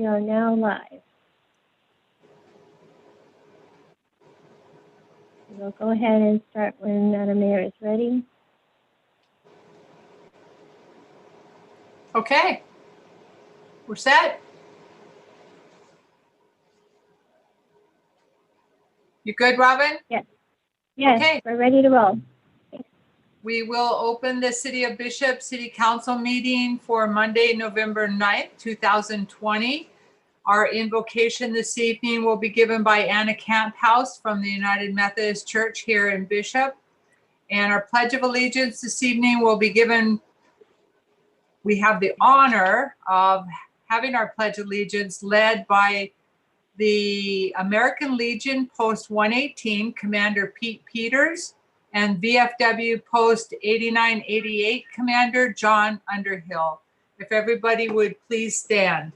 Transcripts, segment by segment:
We are now live. We'll go ahead and start when Madam Mayor is ready. Okay, we're set. You good, Robin? Yes, Okay. we're ready to roll. We will open the City of Bishop City Council meeting for Monday, November 9th, 2020. Our invocation this evening will be given by Anna Camphouse from the United Methodist Church here in Bishop. And our Pledge of Allegiance this evening will be given. We have the honor of having our Pledge of Allegiance led by the American Legion Post 118 Commander Pete Peters and VFW Post 8988 Commander John Underhill. If everybody would please stand.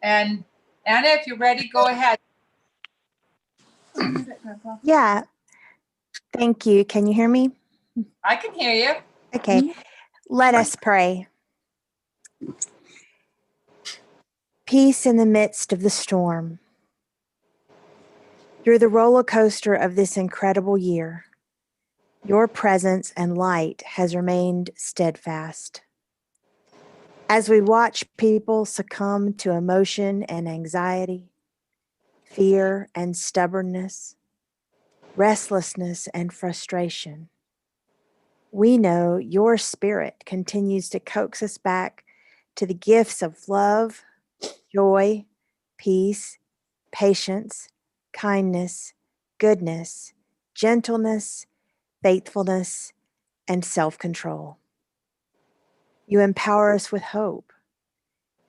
And Anna, if you're ready, go ahead. Yeah, thank you. Can you hear me? I can hear you. Okay, let us pray. Peace in the midst of the storm. Through the roller coaster of this incredible year, your presence and light has remained steadfast. As we watch people succumb to emotion and anxiety, fear and stubbornness, restlessness and frustration, we know your spirit continues to coax us back to the gifts of love, joy, peace, patience, kindness, goodness, gentleness, faithfulness, and self-control. You empower us with hope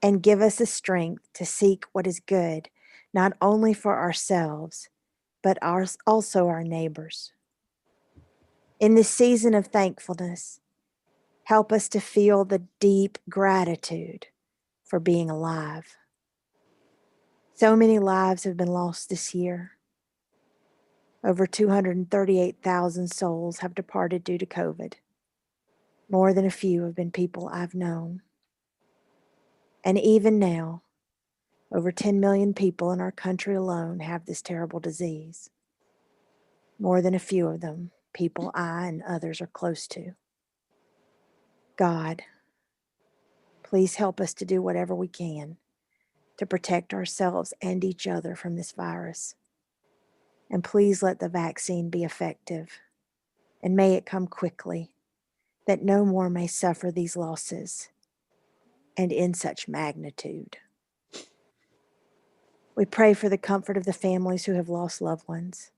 and give us the strength to seek what is good, not only for ourselves, but also our neighbors. In this season of thankfulness, help us to feel the deep gratitude for being alive. So many lives have been lost this year. Over 238,000 souls have departed due to COVID. More than a few have been people I've known. And even now, over 10 million people in our country alone have this terrible disease. More than a few of them, people I and others are close to. God, please help us to do whatever we can to protect ourselves and each other from this virus. And please let the vaccine be effective, and may it come quickly, that no more may suffer these losses, and in such magnitude. We pray for the comfort of the families who have lost loved ones.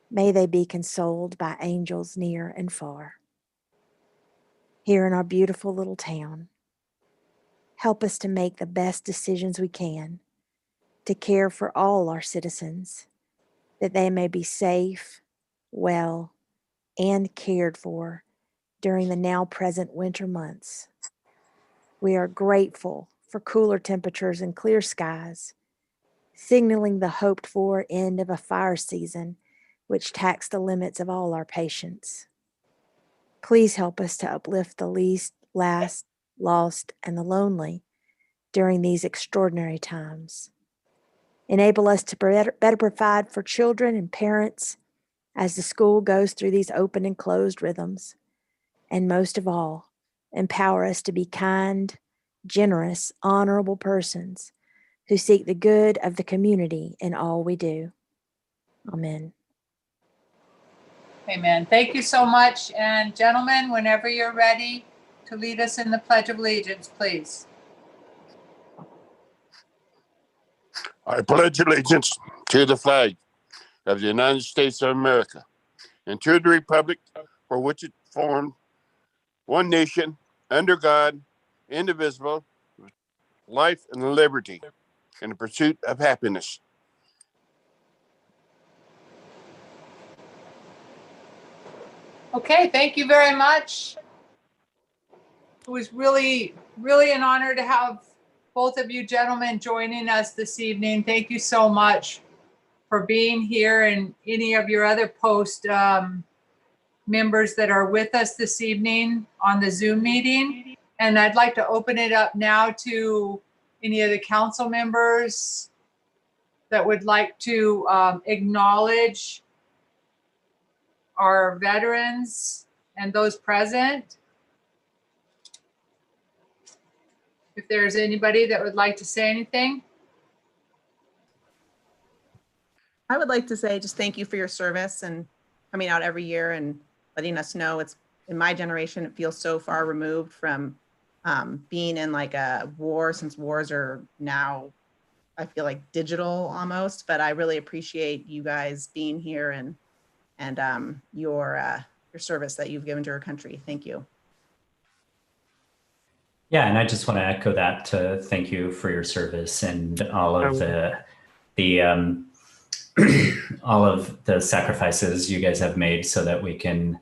May they be consoled by angels near and far. Here in our beautiful little town, help us to make the best decisions we can to care for all our citizens, that they may be safe, well, and cared for during the now present winter months. We are grateful for cooler temperatures and clear skies, signaling the hoped for end of a fire season which taxed the limits of all our patience. Please help us to uplift the least, last, lost, and the lonely during these extraordinary times. Enable us to better provide for children and parents as the school goes through these open and closed rhythms. And most of all, empower us to be kind, generous, honorable persons who seek the good of the community in all we do. Amen. Amen. Thank you so much. And gentlemen, whenever you're ready to lead us in the Pledge of Allegiance, please. I pledge allegiance to the flag of the United States of America and to the republic for which it formed, one nation, under God, indivisible, with life and liberty, in the pursuit of happiness. Okay, thank you very much. It was really an honor to have both of you gentlemen joining us this evening. Thank you so much for being here, and any of your other post members that are with us this evening on the Zoom meeting. And I'd like to open it up now to any of the council members that would like to acknowledge our veterans and those present. If there's anybody that would like to say anything. I would like to say just thank you for your service and coming out every year and letting us know. It's in my generation, it feels so far removed from being in like a war, since wars are now, I feel like digital almost, but I really appreciate you guys being here and your service that you've given to our country. Thank you. Yeah, and I just want to echo that to thank you for your service and all of the all of the sacrifices you guys have made so that we can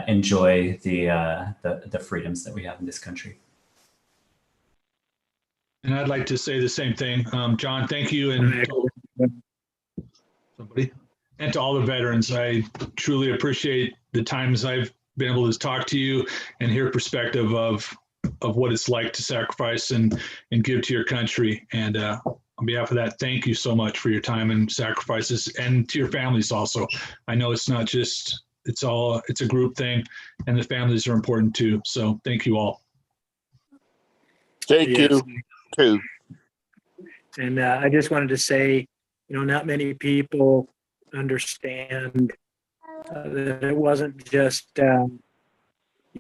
enjoy the freedoms that we have in this country. And I'd like to say the same thing. John, thank you. And to all the veterans, I truly appreciate the times I've been able to talk to you and hear perspective of what it's like to sacrifice and give to your country. And on behalf of that, thank you so much for your time and sacrifices, and to your families also. I know it's not just, it's a group thing, and the families are important too. So thank you all. Thank you too. And I just wanted to say, not many people understand that it wasn't just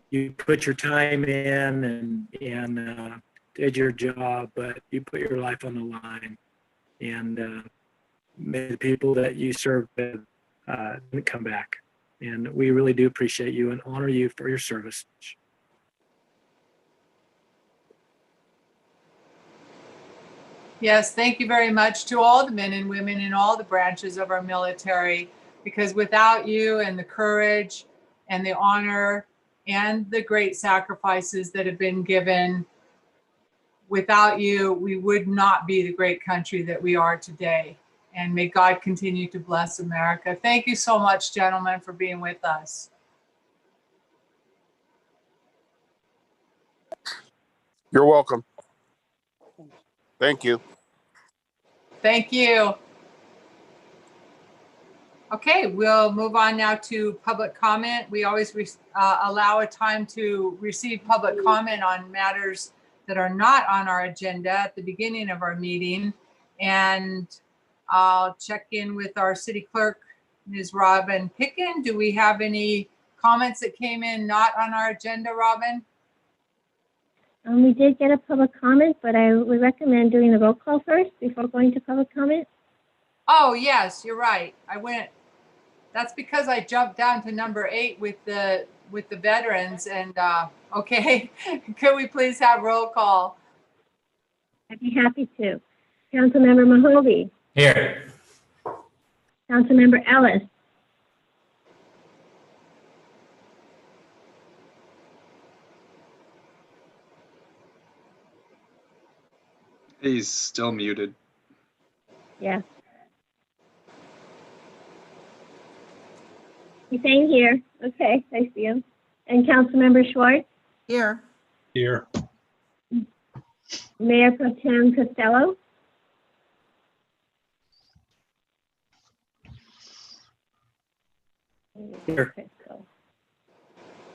you put your time in and did your job, but you put your life on the line. And may the people that you served with didn't come back. And we really do appreciate you and honor you for your service. Yes, thank you very much to all the men and women in all the branches of our military, because without you and the courage and the honor and the great sacrifices that have been given, without you, we would not be the great country that we are today. And may God continue to bless America. Thank you so much, gentlemen, for being with us. You're welcome. Thank you. Thank you. Okay, we'll move on now to public comment. We always allow a time to receive public comment on matters that are not on our agenda at the beginning of our meeting. And I'll check in with our city clerk, Ms. Robin Picken. Do we have any comments that came in not on our agenda, Robin? We did get a public comment, but I would recommend doing the roll call first before going to public comment. Oh, yes, you're right. That's because I jumped down to number 8 with the veterans. And okay, could we please have roll call? I'd be happy to. Councilmember Mahovy. Here. Councilmember Ellis. He's still muted. Yes. He's saying here. Okay, I see him. And Councilmember Schwartz. Here. Here. Mayor Pro Tem Costello. Here.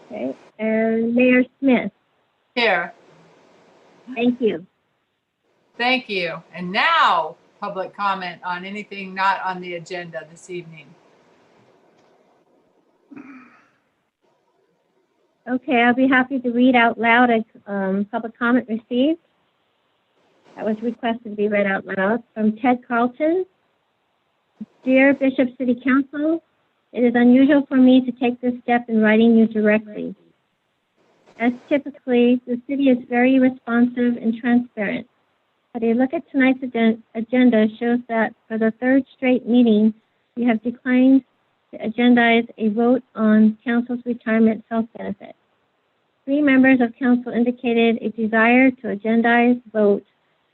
Okay, and Mayor Smith. Here. Thank you. Thank you. And now public comment on anything not on the agenda this evening. Okay, I'll be happy to read out loud a public comment received. That was requested to be read out loud from Ted Carlton. Dear Bishop City Council, it is unusual for me to take this step in writing you directly. As typically, the city is very responsive and transparent. But a look at tonight's agenda shows that for the 3rd straight meeting, you have declined to agendize a vote on council's retirement health benefit. 3 members of council indicated a desire to agendize vote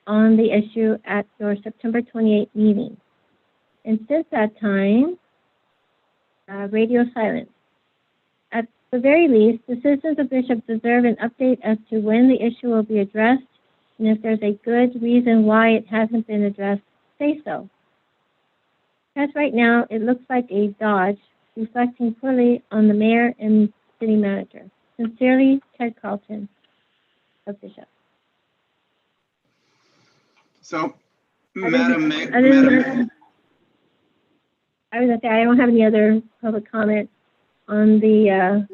on the issue at your September 28th meeting. And since that time, radio silence. At the very least, the citizens of Bishop deserve an update as to when the issue will be addressed, and if there's a good reason why it hasn't been addressed, say so. As right now, it looks like a dodge, reflecting poorly on the mayor and city manager. Sincerely, Ted Carlton of Bishop. So, Other Madam than- Mayor, other than Madam, that, I was gonna say, I don't have any other public comment on the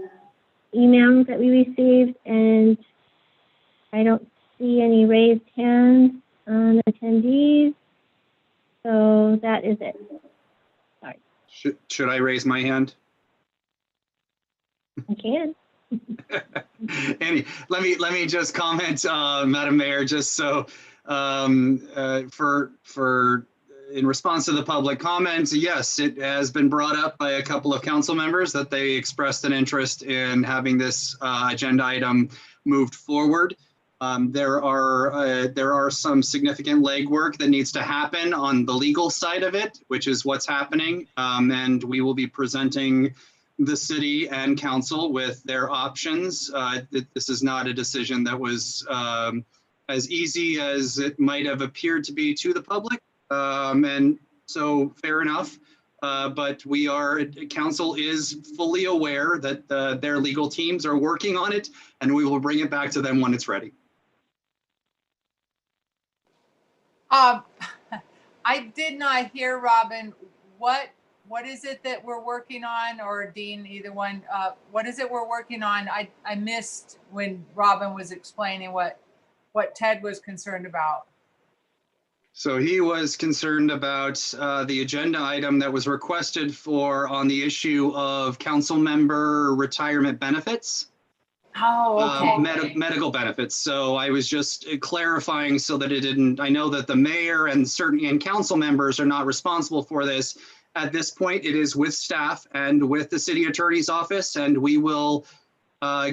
email that we received, and I don't see any raised hands on attendees, so that is it. should I raise my hand? I can. Let me just comment, Madam Mayor, just so for in response to the public comments, yes, it has been brought up by a couple of council members that they expressed an interest in having this agenda item moved forward. There are some significant legwork that needs to happen on the legal side of it, which is what's happening, and we will be presenting the city and council with their options. This is not a decision that was as easy as it might have appeared to be to the public. And so fair enough. But council is fully aware that their legal teams are working on it, and we will bring it back to them when it's ready. I did not hear, Robin, what is it that we're working on, or Dean, either one, what is it we're working on? I missed when Robin was explaining what Ted was concerned about. So he was concerned about the agenda item that was requested for on the issue of council member retirement benefits. Oh, okay. Medical benefits. So I was just clarifying so that it didn't, I know that the mayor and council members are not responsible for this. At this point, it is with staff and with the city attorney's office, and we will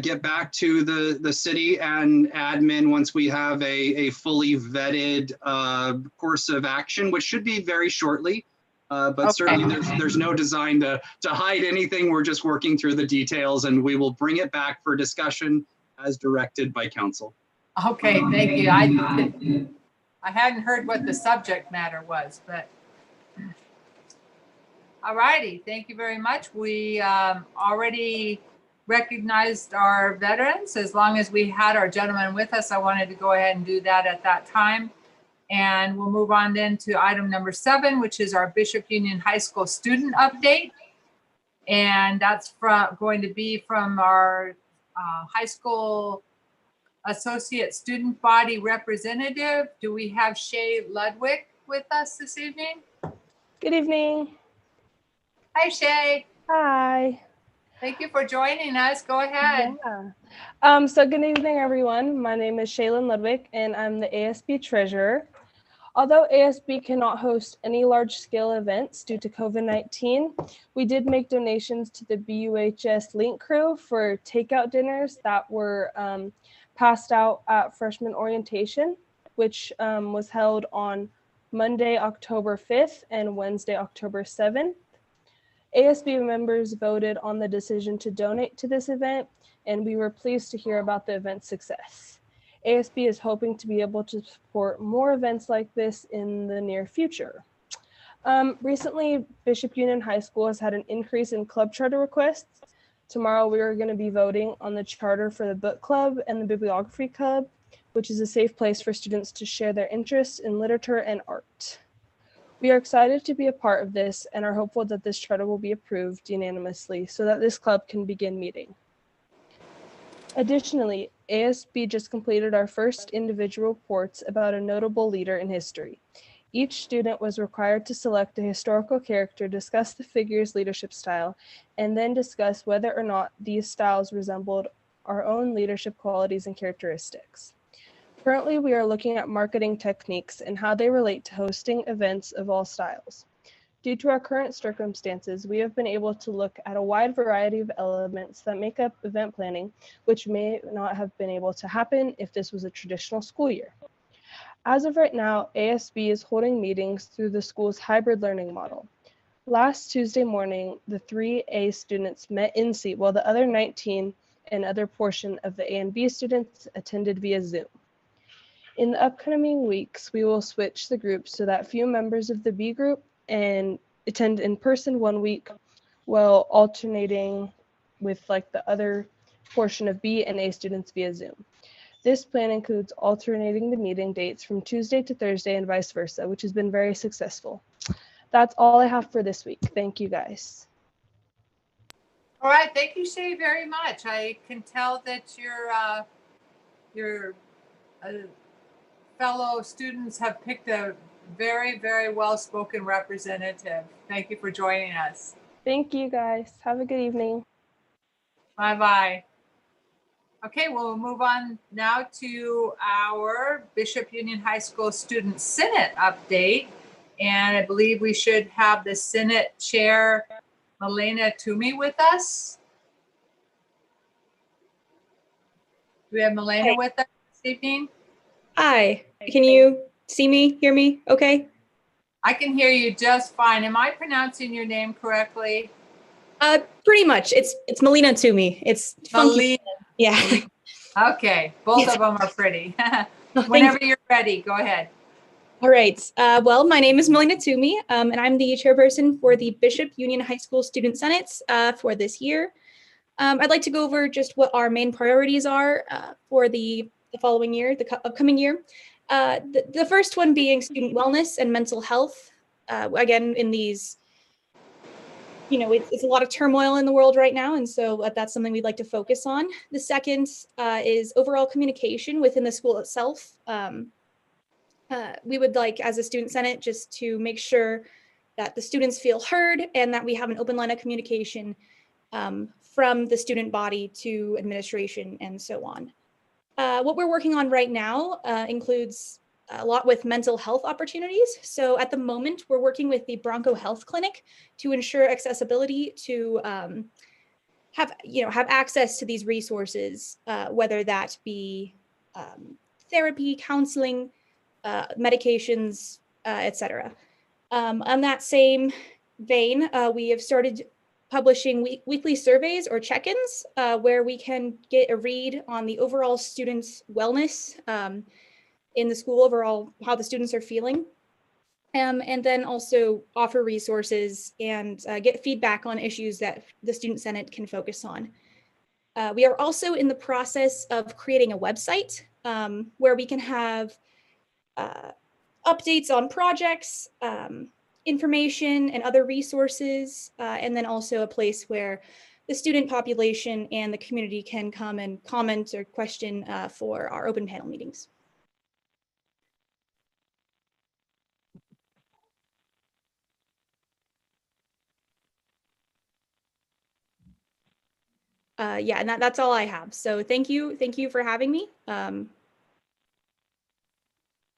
get back to the city and admin once we have a fully vetted course of action, which should be very shortly. But Okay. certainly there's no design to hide anything. We're just working through the details, and we will bring it back for discussion as directed by council. Okay, thank you. I hadn't heard what the subject matter was, but all righty, thank you very much. We already recognized our veterans. As long as we had our gentlemen with us, I wanted to go ahead and do that at that time. And we'll move on then to item number 7, which is our Bishop Union High School student update. And that's going to be from our high school associate student body representative. Do we have Shay Ludwig with us this evening? Good evening. Hi, Shay. Hi. Thank you for joining us. Go ahead. Yeah. So good evening, everyone. My name is Shaylin Ludwig, and I'm the ASB treasurer. Although ASB cannot host any large-scale events due to COVID-19, we did make donations to the BUHS Link Crew for takeout dinners that were passed out at freshman orientation, which was held on Monday, October 5th and Wednesday, October 7th. ASB members voted on the decision to donate to this event, and we were pleased to hear about the event's success. ASB is hoping to be able to support more events like this in the near future. Recently, Bishop Union High School has had an increase in club charter requests. Tomorrow, we are going to be voting on the charter for the book club and the bibliography club, which is a safe place for students to share their interests in literature and art. We are excited to be a part of this and are hopeful that this charter will be approved unanimously so that this club can begin meeting. Additionally, ASB just completed our first individual reports about a notable leader in history. Each student was required to select a historical character, discuss the figure's leadership style, and then discuss whether or not these styles resembled our own leadership qualities and characteristics. Currently, we are looking at marketing techniques and how they relate to hosting events of all styles. Due to our current circumstances, we have been able to look at a wide variety of elements that make up event planning, which may not have been able to happen if this was a traditional school year. As of right now, ASB is holding meetings through the school's hybrid learning model. Last Tuesday morning, the 3A students met in seat while the other 19 and other portion of the A and B students attended via Zoom. In the upcoming weeks, we will switch the groups so that few members of the B group and attend in person 1 week while alternating with like the other portion of B and A students via Zoom. This plan includes alternating the meeting dates from Tuesday to Thursday and vice versa, which has been very successful. That's all I have for this week. Thank you guys. All right, thank you, Shay, very much. I can tell that your fellow students have picked a very, very well-spoken representative. Thank you for joining us. Thank you guys. Have a good evening. Bye-bye. Okay, we'll move on now to our Bishop Union High School Student Senate update. And I believe we should have the Senate Chair, Milena Toomey, with us. Do we have Milena with us this evening? Hi, can you see me, hear me? Okay. I can hear you just fine. Am I pronouncing your name correctly? Pretty much. It's Milena Toomey. It's funky. Milena. Yeah. Okay, both of them are pretty. Oh, Whenever you're ready, go ahead. All right. Well, my name is Milena Toomey, and I'm the chairperson for the Bishop Union High School Student Senates for this year. I'd like to go over just what our main priorities are for the following year, the upcoming year. The first one being student wellness and mental health. Again, in these, it's a lot of turmoil in the world right now, and so that's something we'd like to focus on. The second is overall communication within the school itself. We would like, as a student senate, just to make sure that the students feel heard and that we have an open line of communication from the student body to administration and so on. What we're working on right now includes a lot with mental health opportunities. So at the moment, we're working with the Bronco Health Clinic to ensure accessibility to have access to these resources, whether that be therapy, counseling, medications, etc. On that same vein, we have started publishing weekly surveys or check-ins where we can get a read on the overall students' wellness in the school, overall how the students are feeling, and then also offer resources and get feedback on issues that the Student Senate can focus on. We are also in the process of creating a website where we can have updates on projects, information and other resources, and then also a place where the student population and the community can come and comment or question for our open panel meetings. Yeah, and that's all I have. So thank you for having me.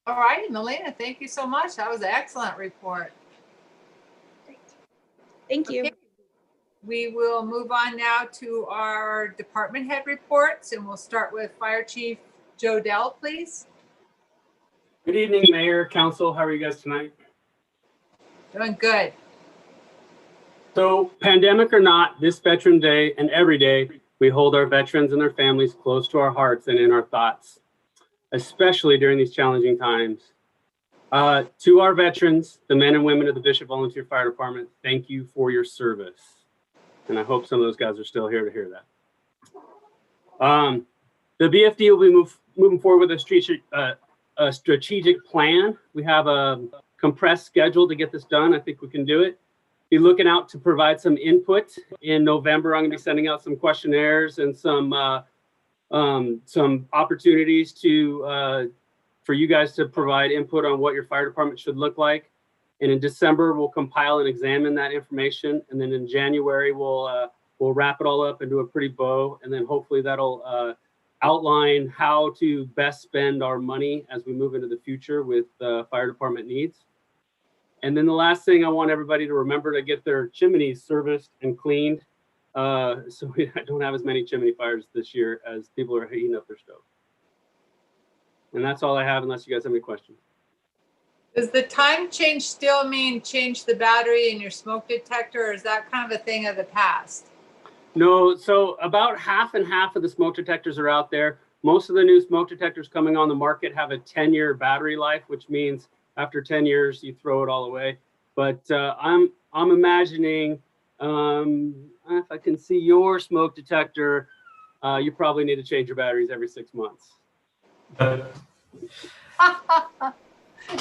All right, Milena, thank you so much. That was an excellent report. Great. Thank you. Okay. We will move on now to our department head reports, and we'll start with Fire Chief Joe Dell, please. Good evening, Mayor, Council. How are you guys tonight? Doing good. So, pandemic or not, this Veteran Day and every day, we hold our veterans and their families close to our hearts and in our thoughts, especially during these challenging times. To our veterans, the men and women of the Bishop Volunteer Fire Department, thank you for your service. And I hope some of those guys are still here to hear that. The BFD will be moving forward with a strategic plan. We have a compressed schedule to get this done. I think we can do it. Be looking out to provide some input. In November, I'm going to be sending out some questionnaires and some opportunities for you guys to provide input on what your fire department should look like. And in December, we'll compile and examine that information. And then in January, we'll wrap it all up and do a pretty bow. And then hopefully that'll outline how to best spend our money as we move into the future with fire department needs. And then the last thing, I want everybody to remember to get their chimneys serviced and cleaned. So we don't have as many chimney fires this year as people are heating up their stove. And that's all I have, unless you guys have any questions. Does the time change still mean change the battery in your smoke detector, or is that kind of a thing of the past? No, so about half and half of the smoke detectors are out there. Most of the new smoke detectors coming on the market have a 10-year battery life, which means after 10 years you throw it all away. But I'm imagining, if I can see your smoke detector, you probably need to change your batteries every 6 months.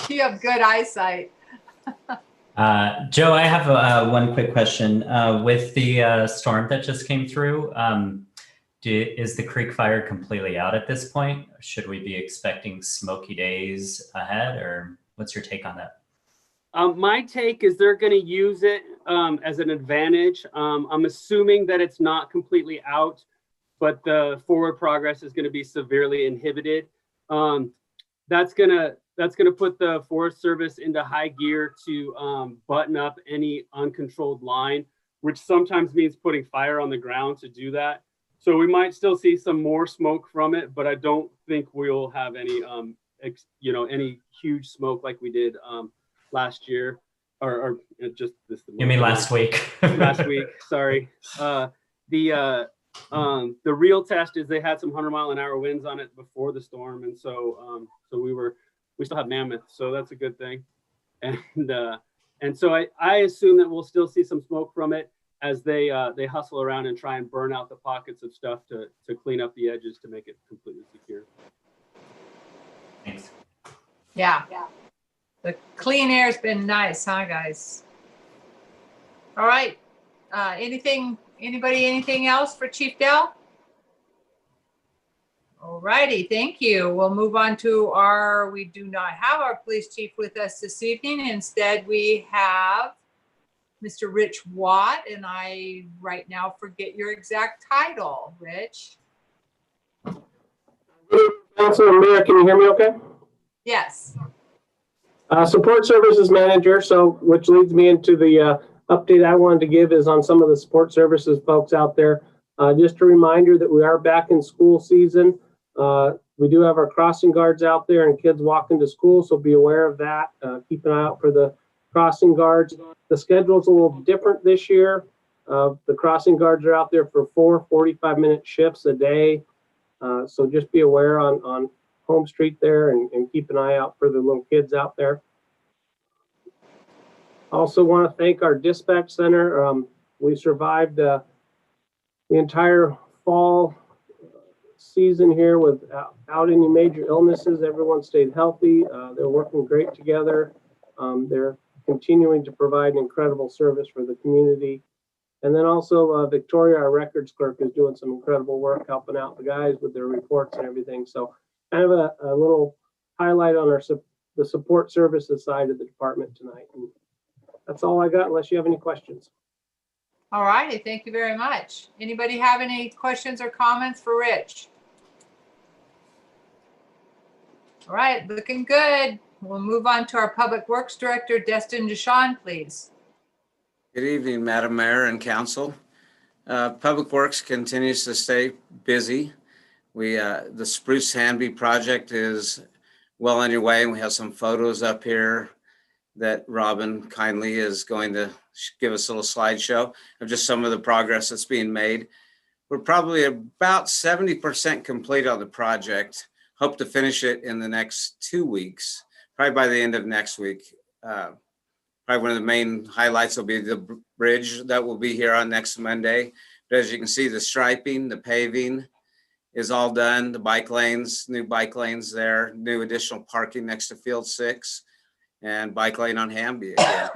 You have good eyesight. Joe, I have one quick question. With the storm that just came through, is the creek fire completely out at this point? Should we be expecting smoky days ahead, or what's your take on that? My take is they're going to use it as an advantage. I'm assuming that it's not completely out, but the forward progress is going to be severely inhibited. That's going to put the Forest Service into high gear to button up any uncontrolled line, which sometimes means putting fire on the ground to do that. So we might still see some more smoke from it, but I don't think we'll have any, any huge smoke like we did last year, or just this. You mean last week? Last week, sorry. The real test is they had some 100-mile-an-hour winds on it before the storm, and so we still have Mammoth, so that's a good thing. And so I assume that we'll still see some smoke from it as they hustle around and try and burn out the pockets of stuff to clean up the edges to make it completely secure. Thanks. Yeah. The clean air's been nice, huh, guys? All right. Anything else for Chief Dell? All righty, thank you. We'll move on to we do not have our police chief with us this evening. Instead, we have Mr. Rich Watt, and I right now forget your exact title, Rich. Council and Mayor, can you hear me okay? Yes. Support Services Manager, which leads me into the update I wanted to give is on some of the support services folks out there. Just a reminder that we are back in school season. We do have our crossing guards out there and kids walking to school, so be aware of that. Keep an eye out for the crossing guards. The schedule's a little different this year. The crossing guards are out there for 4 45-minute shifts a day. So just be aware on Home Street there and keep an eye out for the little kids out there. Also want to thank our dispatch center. We survived the entire fall season here without any major illnesses. Everyone stayed healthy. They're working great together. They're continuing to provide an incredible service for the community. And then also Victoria, our records clerk, is doing some incredible work helping out the guys with their reports and everything. So kind of a little highlight on the support services side of the department tonight. And that's all I got, unless you have any questions. All righty, thank you very much. Anybody have any questions or comments for Rich? All right, looking good. We'll move on to our Public Works Director, Destin Deshawn, please. Good evening, Madam Mayor and Council. Public Works continues to stay busy. The Spruce Hanby project is well underway, and we have some photos up here that Robin kindly is going to give us a little slideshow of just some of the progress that's being made. We're probably about 70% complete on the project. Hope to finish it in the next 2 weeks, probably by the end of next week. Probably one of the main highlights will be the bridge that will be here on next Monday. But as you can see, the striping, the paving is all done. The bike lanes, new bike lanes there, new additional parking next to Field 6, and bike lane on Hamby again.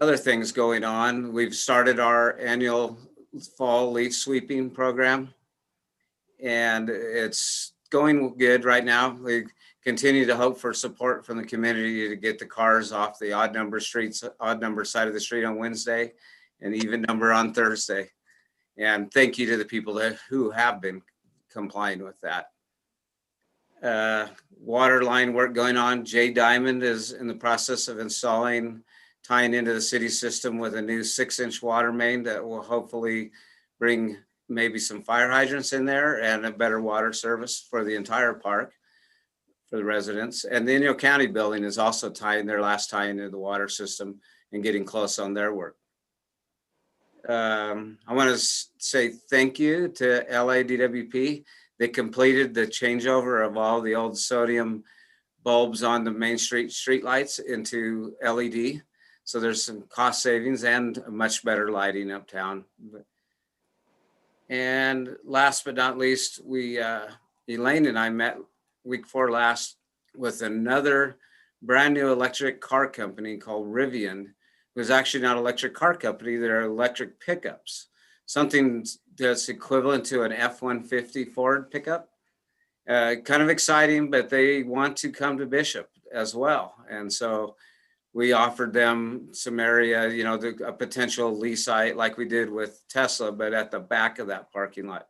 Other things going on. We've started our annual fall leaf sweeping program, and it's going good right now. We continue to hope for support from the community to get the cars off the odd number side of the street on Wednesday and even number on Thursday. And thank you to the people who have been complying with that. Water line work going on. Jay Diamond is in the process of tying into the city system with a new 6-inch water main that will hopefully bring maybe some fire hydrants in there and a better water service for the entire park for the residents. And the Inyo County building is also tying their last tie into the water system and getting close on their work. I want to say thank you to LADWP. They completed the changeover of all the old sodium bulbs on the Main Street lights into LED. So there's some cost savings and much better lighting uptown. And last but not least, Elaine and I met week 4 last with another brand new electric car company called Rivian. It was actually not an electric car company, they're electric pickups. Something that's equivalent to an F-150 Ford pickup. Kind of exciting, but they want to come to Bishop as well. And so we offered them some area, a potential lease site like we did with Tesla, but at the back of that parking lot,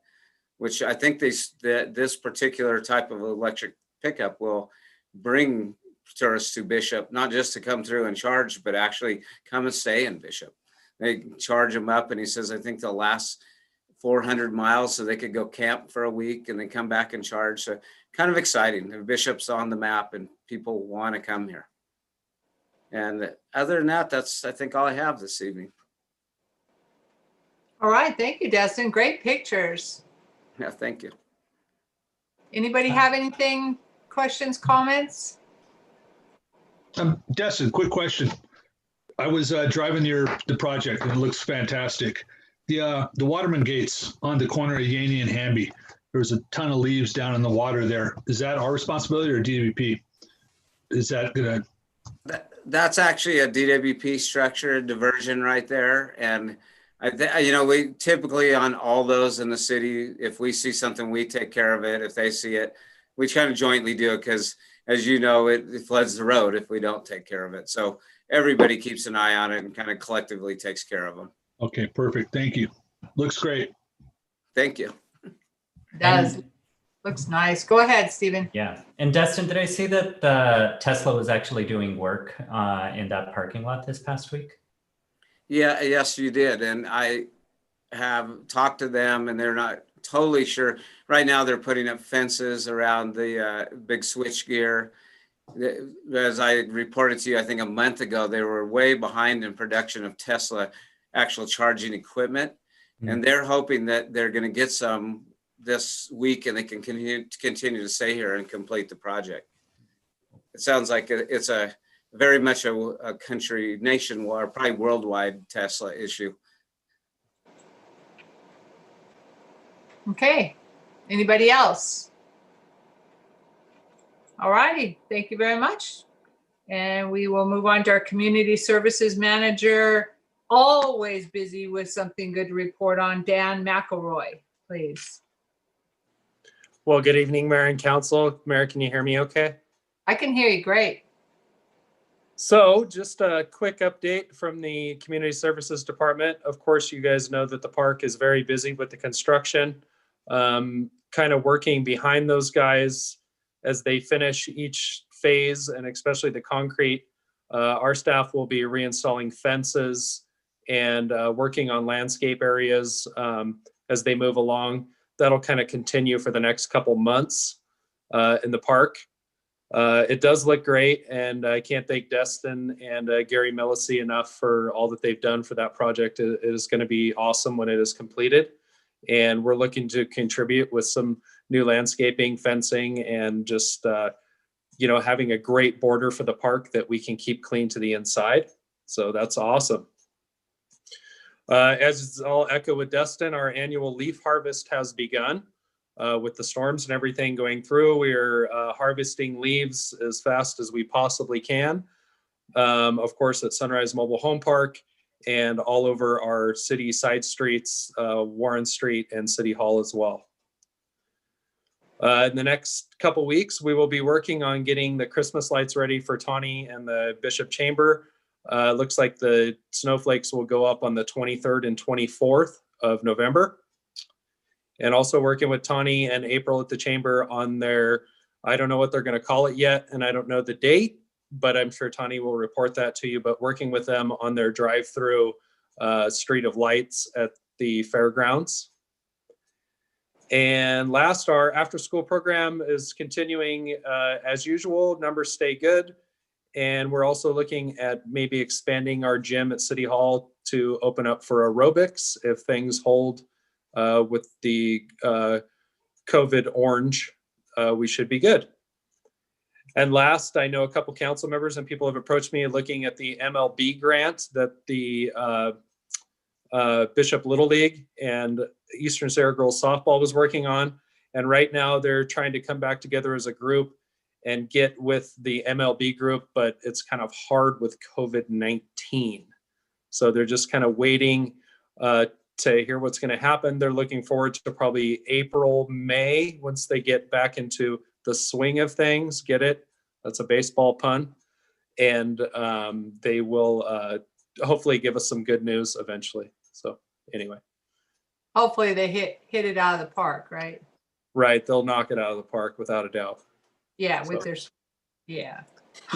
which I think this particular type of electric pickup will bring tourists to Bishop, not just to come through and charge, but actually come and stay in Bishop. They charge them up, and he says, I think they'll last 400 miles, so they could go camp for a week and then come back and charge. So kind of exciting. Bishop's on the map and people want to come here. And other than that, that's, I think, all I have this evening. All right. Thank you, Destin. Great pictures. Yeah, thank you. Anybody have anything, questions, comments? Destin, quick question. I was driving the project and it looks fantastic. The Waterman gates on the corner of Yaney and Hamby, there's a ton of leaves down in the water there. Is that our responsibility or DWP? Is that gonna? That's actually a DWP structure diversion right there. And we typically on all those in the city, if we see something, we take care of it. If they see it, we kind of jointly do it because, as you know, it floods the road if we don't take care of it. So everybody keeps an eye on it and kind of collectively takes care of them. Okay, perfect. Thank you. Looks great. Thank you. It does. Looks nice. Go ahead, Stephen. Yeah. And Destin, did I see that Tesla was actually doing work in that parking lot this past week? Yeah, yes, you did. And I have talked to them and they're not totally sure. Right now, they're putting up fences around the big switch gear. As I reported to you, I think a month ago, they were way behind in production of Tesla actual charging equipment. And they're hoping that they're going to get some this week and they can continue to stay here and complete the project. It sounds like it's a very much a country, nationwide, probably worldwide Tesla issue. Okay. Anybody else? All righty. Thank you very much. And we will move on to our community services manager. Always busy with something good to report on. Dan McElroy, please. Well, good evening, Mayor and Council. Mayor, can you hear me okay? I can hear you great. So just a quick update from the Community Services Department. Of course, you guys know that the park is very busy with the construction, kind of working behind those guys as they finish each phase, and especially the concrete. Our staff will be reinstalling fences and working on landscape areas as they move along. That'll kind of continue for the next couple months in the park. It does look great, and I can't thank Destin and Gary Millisey enough for all that they've done for that project. It is going to be awesome when it is completed, and we're looking to contribute with some new landscaping, fencing, and just having a great border for the park that we can keep clean to the inside. So that's awesome. As I'll echo with Destin, our annual leaf harvest has begun. With the storms and everything going through, we are harvesting leaves as fast as we possibly can. Of course, at Sunrise Mobile Home Park and all over our city side streets, Warren Street and City Hall as well. In the next couple weeks, we will be working on getting the Christmas lights ready for Tawny and the Bishop Chamber. Looks like the snowflakes will go up on the 23rd and 24th of November. And also working with Tawny and April at the Chamber on their, I don't know what they're going to call it yet, and I don't know the date, but I'm sure Tawny will report that to you, but working with them on their drive-through Street of Lights at the fairgrounds. And last, our after-school program is continuing as usual. Numbers stay good. And we're also looking at maybe expanding our gym at City Hall to open up for aerobics if things hold with the COVID orange. We should be good. And last, I know a couple council members and people have approached me looking at the MLB grant that the Bishop Little League and Eastern Sierra Girls Softball was working on. And right now they're trying to come back together as a group and get with the MLB group, but it's kind of hard with COVID-19. So they're just kind of waiting to hear what's going to happen. They're looking forward to probably April, May, once they get back into the swing of things. Get it? That's a baseball pun. And they will hopefully give us some good news eventually. So anyway. Hopefully they hit it out of the park, right? Right. They'll knock it out of the park without a doubt. Yeah, with So. their, yeah.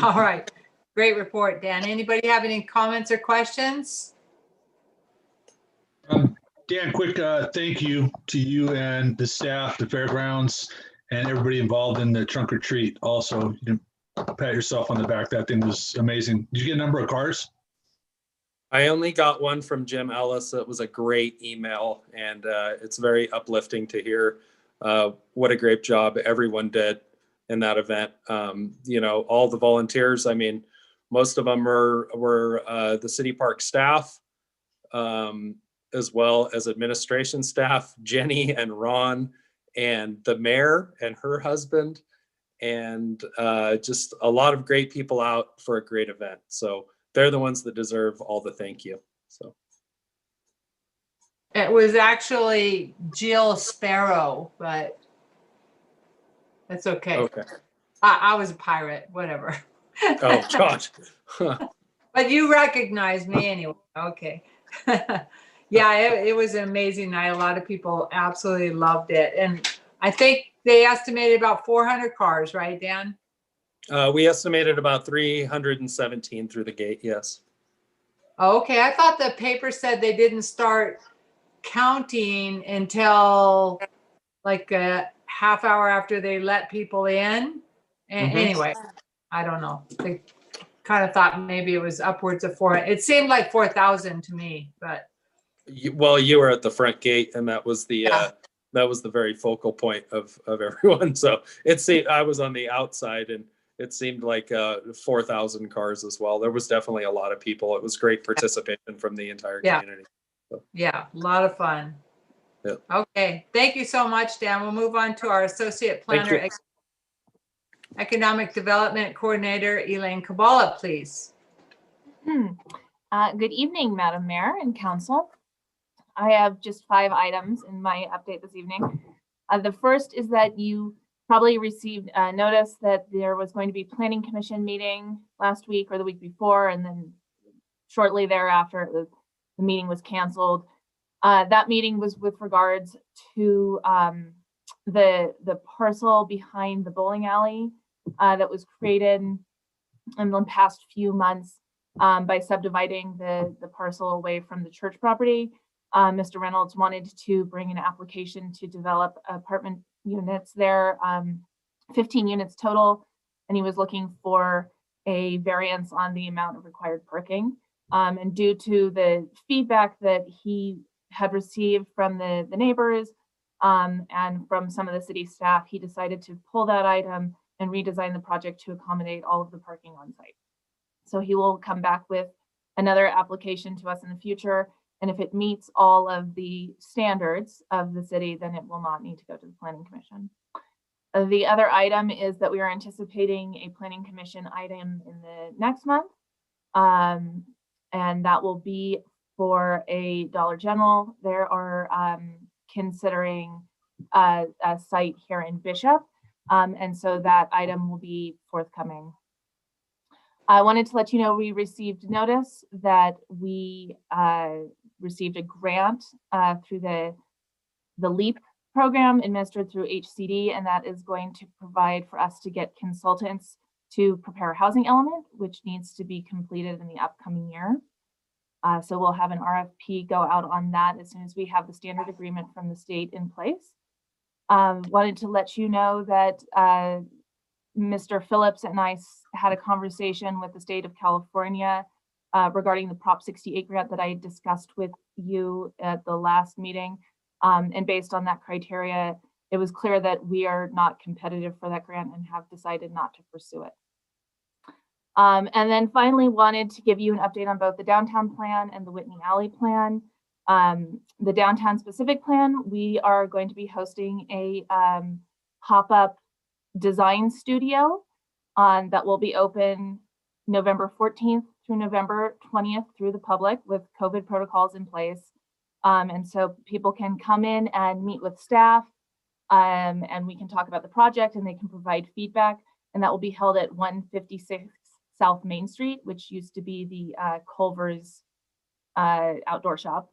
All right. Great report, Dan. Anybody have any comments or questions? Dan, quick thank you to you and the staff, the fairgrounds, and everybody involved in the trunk or treat. Also, you can pat yourself on the back. That thing was amazing. Did you get a number of cars? I only got one from Jim Ellis. It was a great email, and it's very uplifting to hear what a great job everyone did in that event. You know, all the volunteers, I mean, most of them were the city park staff, as well as administration staff, Jenny and Ron, and the mayor and her husband, and just a lot of great people out for a great event. So they're the ones that deserve all the thank you. So it was actually Jill Sparrow, but that's okay. Okay. I was a pirate, whatever. Oh, God. But you recognize me anyway. Okay. Yeah, it was an amazing night. A lot of people absolutely loved it. And I think they estimated about 400 cars, right, Dan? We estimated about 317 through the gate, yes. Okay, I thought the paper said they didn't start counting until like a half hour after they let people in. And anyway, I don't know. They kind of thought maybe it was upwards of 400. It seemed like 4,000 to me, but. Well, you were at the front gate, and that was the very focal point of everyone. So I was on the outside, and it seemed like 4,000 cars as well. There was definitely a lot of people. It was great participation from the entire community. So. Yeah, a lot of fun. Yeah. Okay, thank you so much, Dan. We'll move on to our Associate Planner, Economic Development Coordinator, Elaine Kabala, please. Good evening, Madam Mayor and Council. I have just 5 items in my update this evening. The first is that you probably received a notice that there was going to be Planning Commission meeting last week or the week before, and then shortly thereafter, the meeting was canceled. That meeting was with regards to the parcel behind the bowling alley that was created in the past few months by subdividing the parcel away from the church property. Mr. Reynolds wanted to bring an application to develop apartment units there, 15 units total, and he was looking for a variance on the amount of required parking. And due to the feedback that he had received from the neighbors and from some of the city staff, he decided to pull that item and redesign the project to accommodate all of the parking on site. So he will come back with another application to us in the future. And if it meets all of the standards of the city, then it will not need to go to the Planning Commission. The other item is that we are anticipating a Planning Commission item in the next month. And that will be for a Dollar General. There are considering a site here in Bishop. And so that item will be forthcoming. I wanted to let you know we received notice that we received a grant through the LEAP program administered through HCD, and that is going to provide for us to get consultants to prepare a housing element, which needs to be completed in the upcoming year. So we'll have an RFP go out on that as soon as we have the standard agreement from the state in place. Wanted to let you know that Mr. Phillips and I had a conversation with the state of California regarding the Prop 68 grant that I discussed with you at the last meeting. And based on that criteria, it was clear that we are not competitive for that grant and have decided not to pursue it. And then finally wanted to give you an update on both the downtown plan and the Whitney Alley plan. The downtown specific plan, we are going to be hosting a pop-up design studio that will be open November 14th through November 20th through the public with COVID protocols in place. And so people can come in and meet with staff and we can talk about the project and they can provide feedback. And that will be held at 156 South Main Street, which used to be the Culver's outdoor shop.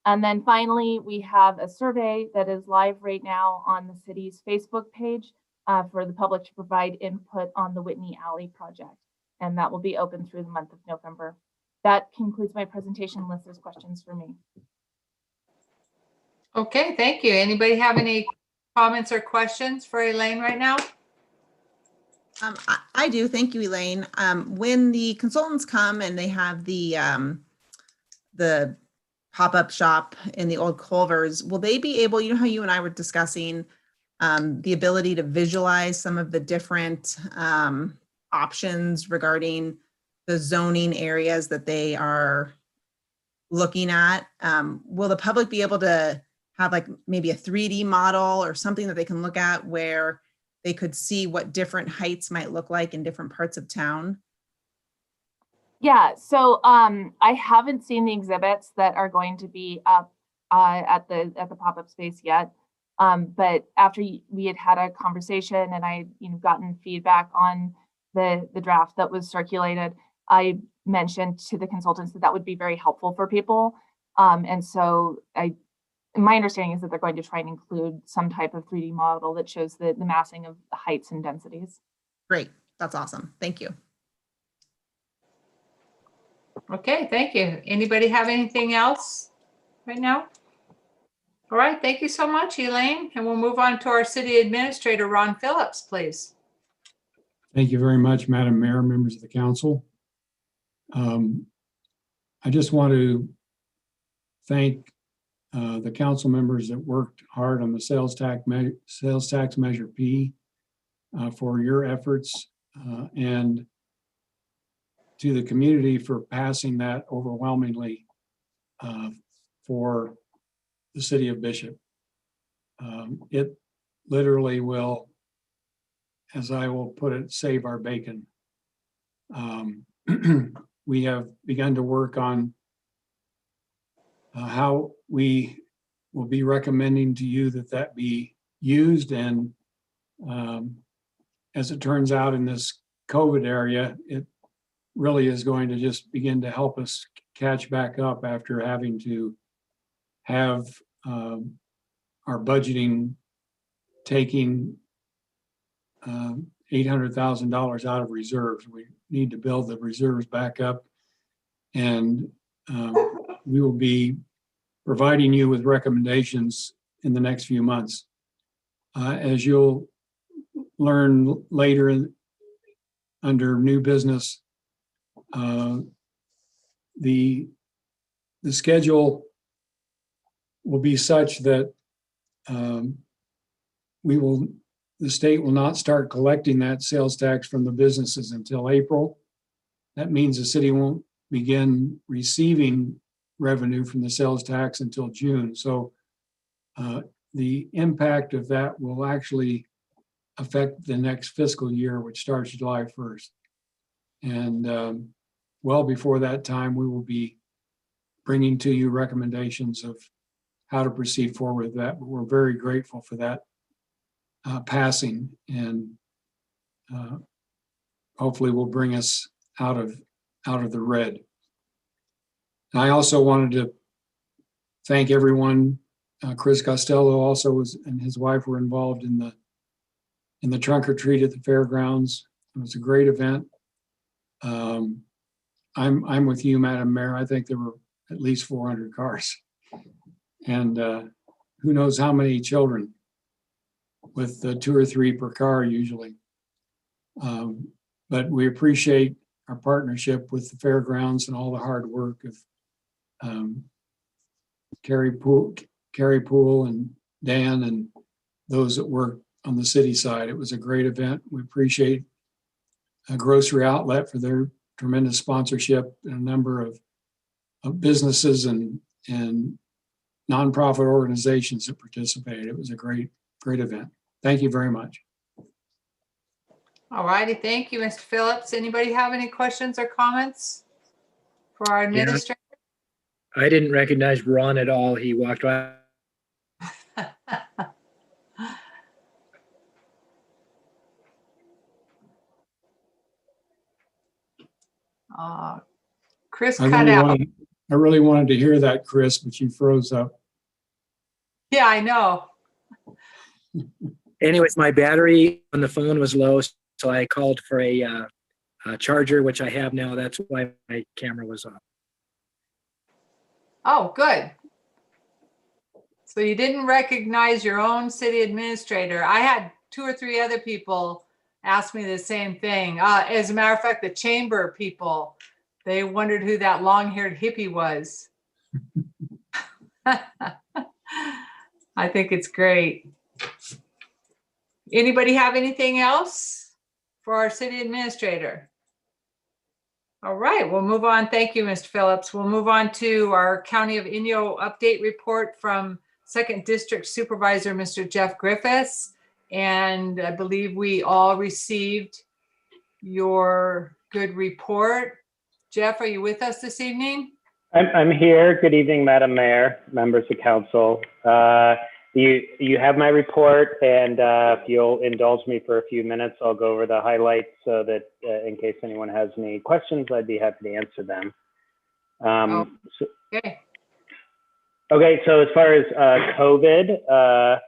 And then finally, we have a survey that is live right now on the city's Facebook page for the public to provide input on the Whitney Alley project. And that will be open through the month of November. That concludes my presentation unless there's questions for me. Okay, thank you. Anybody have any comments or questions for Elaine right now? I do. Thank you, Elaine. When the consultants come and they have the pop-up shop in the old Culver's, will they be able, you know how you and I were discussing the ability to visualize some of the different options regarding the zoning areas that they are looking at? Will the public be able to have like maybe a 3D model or something that they can look at where they could see what different heights might look like in different parts of town? Yeah, so I haven't seen the exhibits that are going to be up at the pop-up space yet. But after we had a conversation and I gotten feedback on the draft that was circulated, I mentioned to the consultants that would be very helpful for people. And so my understanding is that they're going to try and include some type of 3D model that shows the massing of the heights and densities. Great, that's awesome. Thank you. Okay, thank you. Anybody have anything else right now? All right, thank you so much, Elaine. And we'll move on to our city administrator, Ron Phillips, please. Thank you very much, Madam Mayor, members of the council. I just want to thank the council members that worked hard on the sales tax measure P for your efforts and to the community for passing that overwhelmingly for the city of Bishop. It literally will, as I will put it, save our bacon. We have begun to work on how we will be recommending to you that be used. And as it turns out in this COVID area, it really is going to just begin to help us catch back up after having to have our budgeting taking $800,000 out of reserves. We need to build the reserves back up, and we will be providing you with recommendations in the next few months. As you'll learn later under new business, the schedule will be such that the state will not start collecting that sales tax from the businesses until April. That means the city won't begin receiving revenue from the sales tax until June. So the impact of that will actually affect the next fiscal year, which starts July 1st. And well before that time, we will be bringing to you recommendations of how to proceed forward with that. But we're very grateful for that passing, and hopefully will bring us out of the red. And I also wanted to thank everyone. Chris Costello also and his wife were involved in the trunk or treat at the fairgrounds. It was a great event. I'm with you, Madam Mayor. I think there were at least 400 cars, and who knows how many children with 2 or 3 per car usually. But we appreciate our partnership with the fairgrounds and all the hard work of Carrie Poole and Dan and those that work on the city side. It was a great event. We appreciate a Grocery Outlet for their tremendous sponsorship and a number of businesses and nonprofit organizations that participated. It was a great event. Thank you very much. All righty, thank you, Mr. Phillips. Anybody have any questions or comments for our administrator? I didn't recognize Ron at all. He walked by. Chris I cut out. really wanted to hear that, Chris, but you froze up. Yeah, I know. Anyways, my battery on the phone was low, so I called for a charger, which I have now. That's why my camera was off. Oh, good. So you didn't recognize your own city administrator. I had 2 or 3 other people ask me the same thing. As a matter of fact, the chamber people, they wondered who that long-haired hippie was. I think it's great. Anybody have anything else for our city administrator? All right, we'll move on. Thank you, Mr. Phillips. We'll move on to our County of Inyo update report from 2nd District Supervisor, Mr. Jeff Griffiths. And I believe we all received your good report. Jeff, are you with us this evening? I'm here. Good evening, Madam Mayor, members of council. You have my report, and if you'll indulge me for a few minutes, I'll go over the highlights so that in case anyone has any questions, I'd be happy to answer them. Okay, so as far as COVID,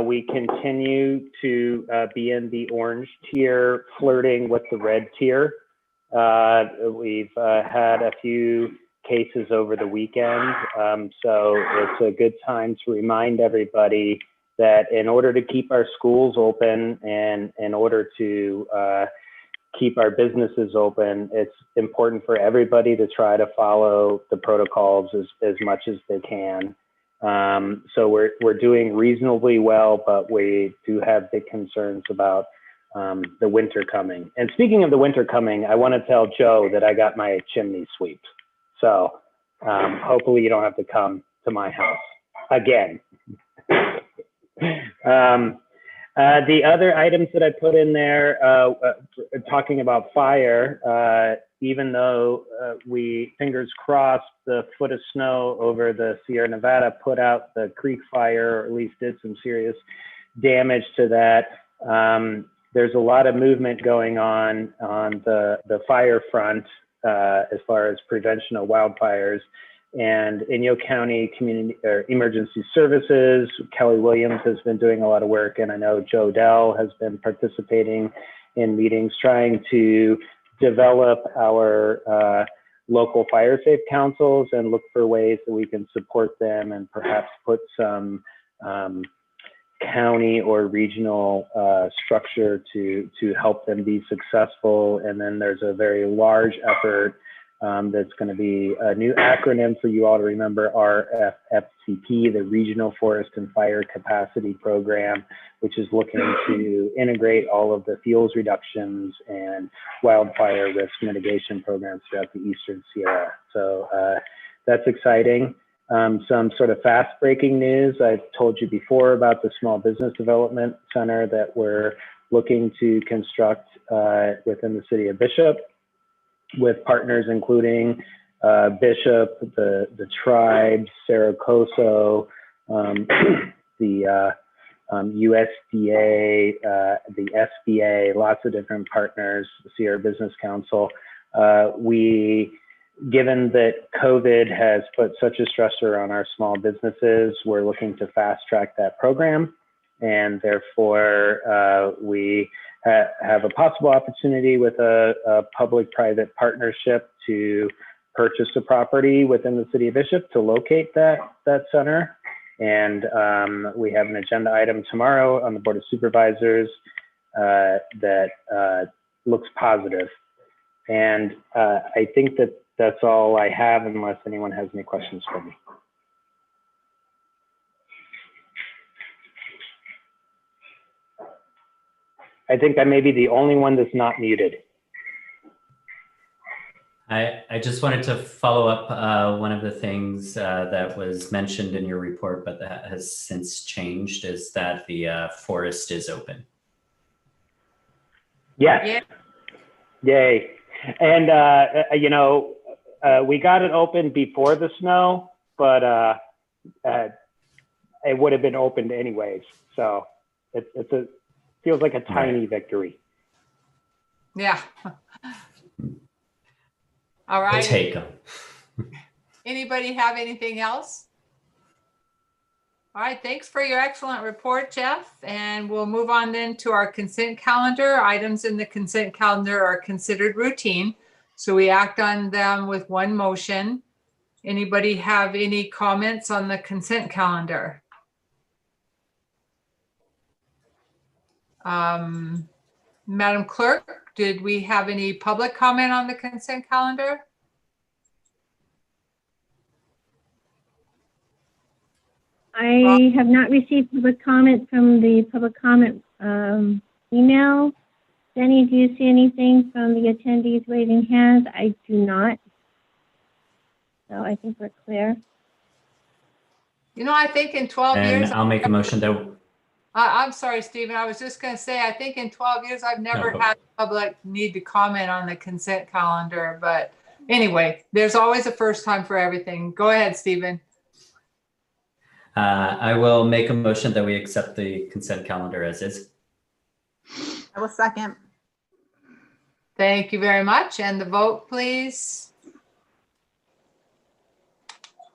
we continue to be in the orange tier, flirting with the red tier. We've had a few cases over the weekend. So it's a good time to remind everybody that in order to keep our schools open and in order to keep our businesses open, it's important for everybody to try to follow the protocols as much as they can. So we're doing reasonably well, but we do have big concerns about the winter coming. And speaking of the winter coming, I want to tell Joe that I got my chimney swept. So hopefully you don't have to come to my house again. The other items that I put in there, talking about fire, even though we, fingers crossed, the foot of snow over the Sierra Nevada put out the creek fire, or at least did some serious damage to that. There's a lot of movement going on the fire front as far as prevention of wildfires. And Inyo County Community Emergency Services, Kelly Williams has been doing a lot of work, and I know Joe Dell has been participating in meetings trying to develop our local fire safe councils and look for ways that we can support them and perhaps put some county or regional structure to help them be successful. And then there's a very large effort that's going to be a new acronym for you all to remember, RFFCP, the Regional Forest and Fire Capacity Program, which is looking to integrate all of the fuels reductions and wildfire risk mitigation programs throughout the Eastern Sierra. So that's exciting. Some sort of fast breaking news. I've told you before about the Small Business Development Center that we're looking to construct within the city of Bishop, with partners including Bishop, the tribes, Saracoso, the USDA, the SBA, lots of different partners, the Sierra Business Council. Given that COVID has put such a stressor on our small businesses, we're looking to fast track that program. And therefore, we have a possible opportunity with a public-private partnership to purchase a property within the city of Bishop to locate that center. And we have an agenda item tomorrow on the Board of Supervisors that looks positive. And I think that that's all I have unless anyone has any questions for me. I think I may be the only one that's not muted. I just wanted to follow up. One of the things that was mentioned in your report, but that has since changed, is that the forest is open. Yes. Yeah. Yay. And, you know, we got it open before the snow, but it would have been opened anyways. So it feels like a tiny victory. Yeah. All right. We'll take them. Anybody have anything else? All right, thanks for your excellent report, Jeff. And we'll move on then to our consent calendar. Items in the consent calendar are considered routine, so we act on them with one motion. Anybody have any comments on the consent calendar? Madam Clerk, did we have any public comment on the consent calendar? I have not received public comment from the public comment email. Jenny, do you see anything from the attendees waving hands? I do not. So I think we're clear. You know, I think in 12 And years. I'll make a motion that. I'm sorry, Stephen. I was just going to say, I think in 12 years, I've never had the public need to comment on the consent calendar. But anyway, there's always a first time for everything. Go ahead, Stephen. I will make a motion that we accept the consent calendar as is. I will second. Thank you very much. And the vote, please.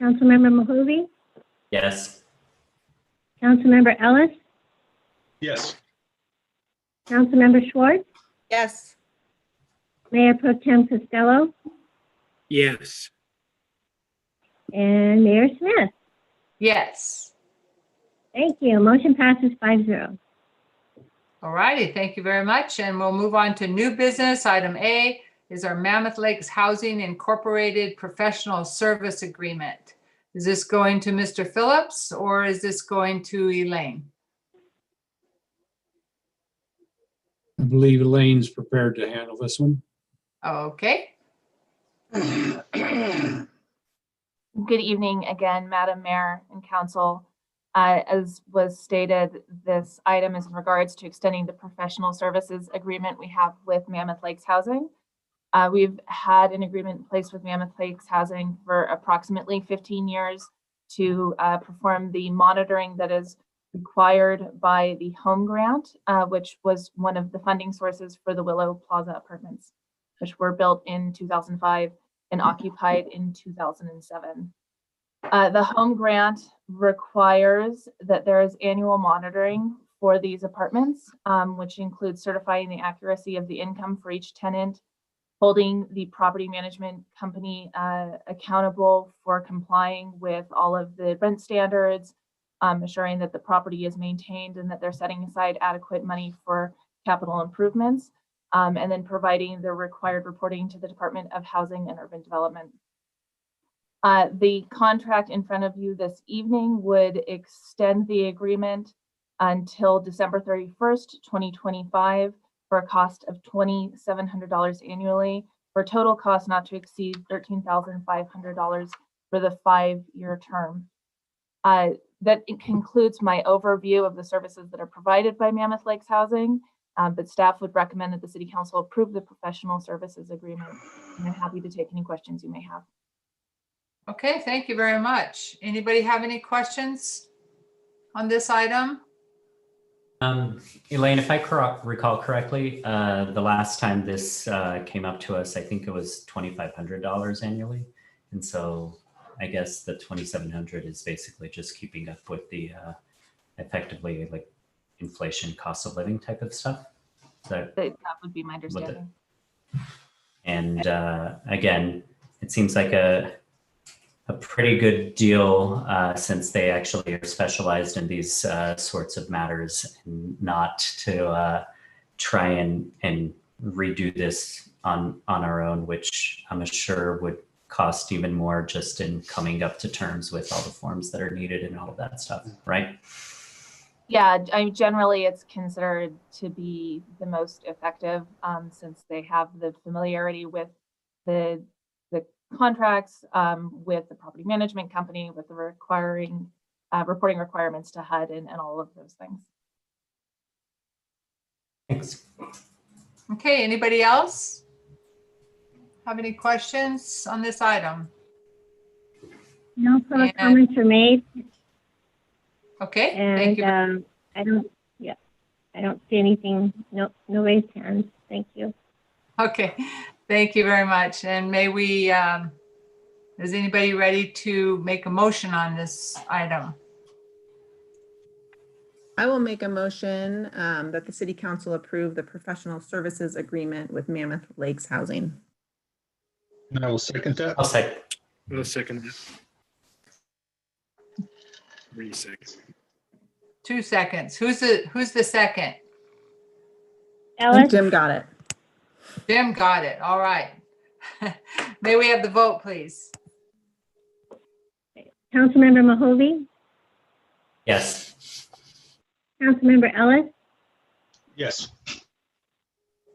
Councilmember Mahoubi, Yes. Councilmember Ellis, Yes. Councilmember Schwartz, Yes. Mayor Pro Tem Costello, Yes. and Mayor Smith. Yes. Thank you. Motion passes 5-0. All righty. Thank you very much. And we'll move on to new business. Item A is our Mammoth Lakes Housing Incorporated Professional Service Agreement. Is this going to Mr. Phillips or is this going to Elaine? I believe Elaine's prepared to handle this one. Okay. Good evening again, Madam Mayor and Council. As was stated, this item is in regards to extending the professional services agreement we have with Mammoth Lakes Housing. We've had an agreement in place with Mammoth Lakes Housing for approximately 15 years to perform the monitoring that is required by the home grant, which was one of the funding sources for the Willow Plaza apartments, which were built in 2005 and occupied in 2007. The home grant requires that there is annual monitoring for these apartments, which includes certifying the accuracy of the income for each tenant, holding the property management company accountable for complying with all of the rent standards, assuring that the property is maintained and that they're setting aside adequate money for capital improvements, and then providing the required reporting to the Department of Housing and Urban Development. The contract in front of you this evening would extend the agreement until December 31st, 2025 for a cost of $2,700 annually, for a total cost not to exceed $13,500 for the 5-year term. That concludes my overview of the services that are provided by Mammoth Lakes Housing, but staff would recommend that the City Council approve the professional services agreement. And I'm happy to take any questions you may have. Okay, thank you very much. Anybody have any questions on this item? Elaine, if I recall correctly, the last time this came up to us, I think it was $2,500 annually. And so I guess the $2,700 is basically just keeping up with the effectively like inflation, cost of living type of stuff. That would be my understanding. And again, it seems like a a pretty good deal since they actually are specialized in these sorts of matters, and not to try and redo this on our own, which I'm sure would cost even more just in coming up to terms with all the forms that are needed and all of that stuff, right? Yeah, generally it's considered to be the most effective since they have the familiarity with the contracts, with the property management company, with the reporting requirements to HUD and all of those things. Thanks. Okay, anybody else have any questions on this item? No public comments were made. Okay, And thank you. I don't see anything. No raised hands. Thank you. Okay, thank you very much. And may we, is anybody ready to make a motion on this item? I will make a motion that the city council approve the professional services agreement with Mammoth Lakes Housing. And I will second that. I'll second. I'll second that. 3 seconds. 2 seconds. Who's the second? Ellis? Jim got it. Jim got it. All right. May we have the vote, please? Councilmember Mahovey, Yes. Councilmember Ellis, Yes.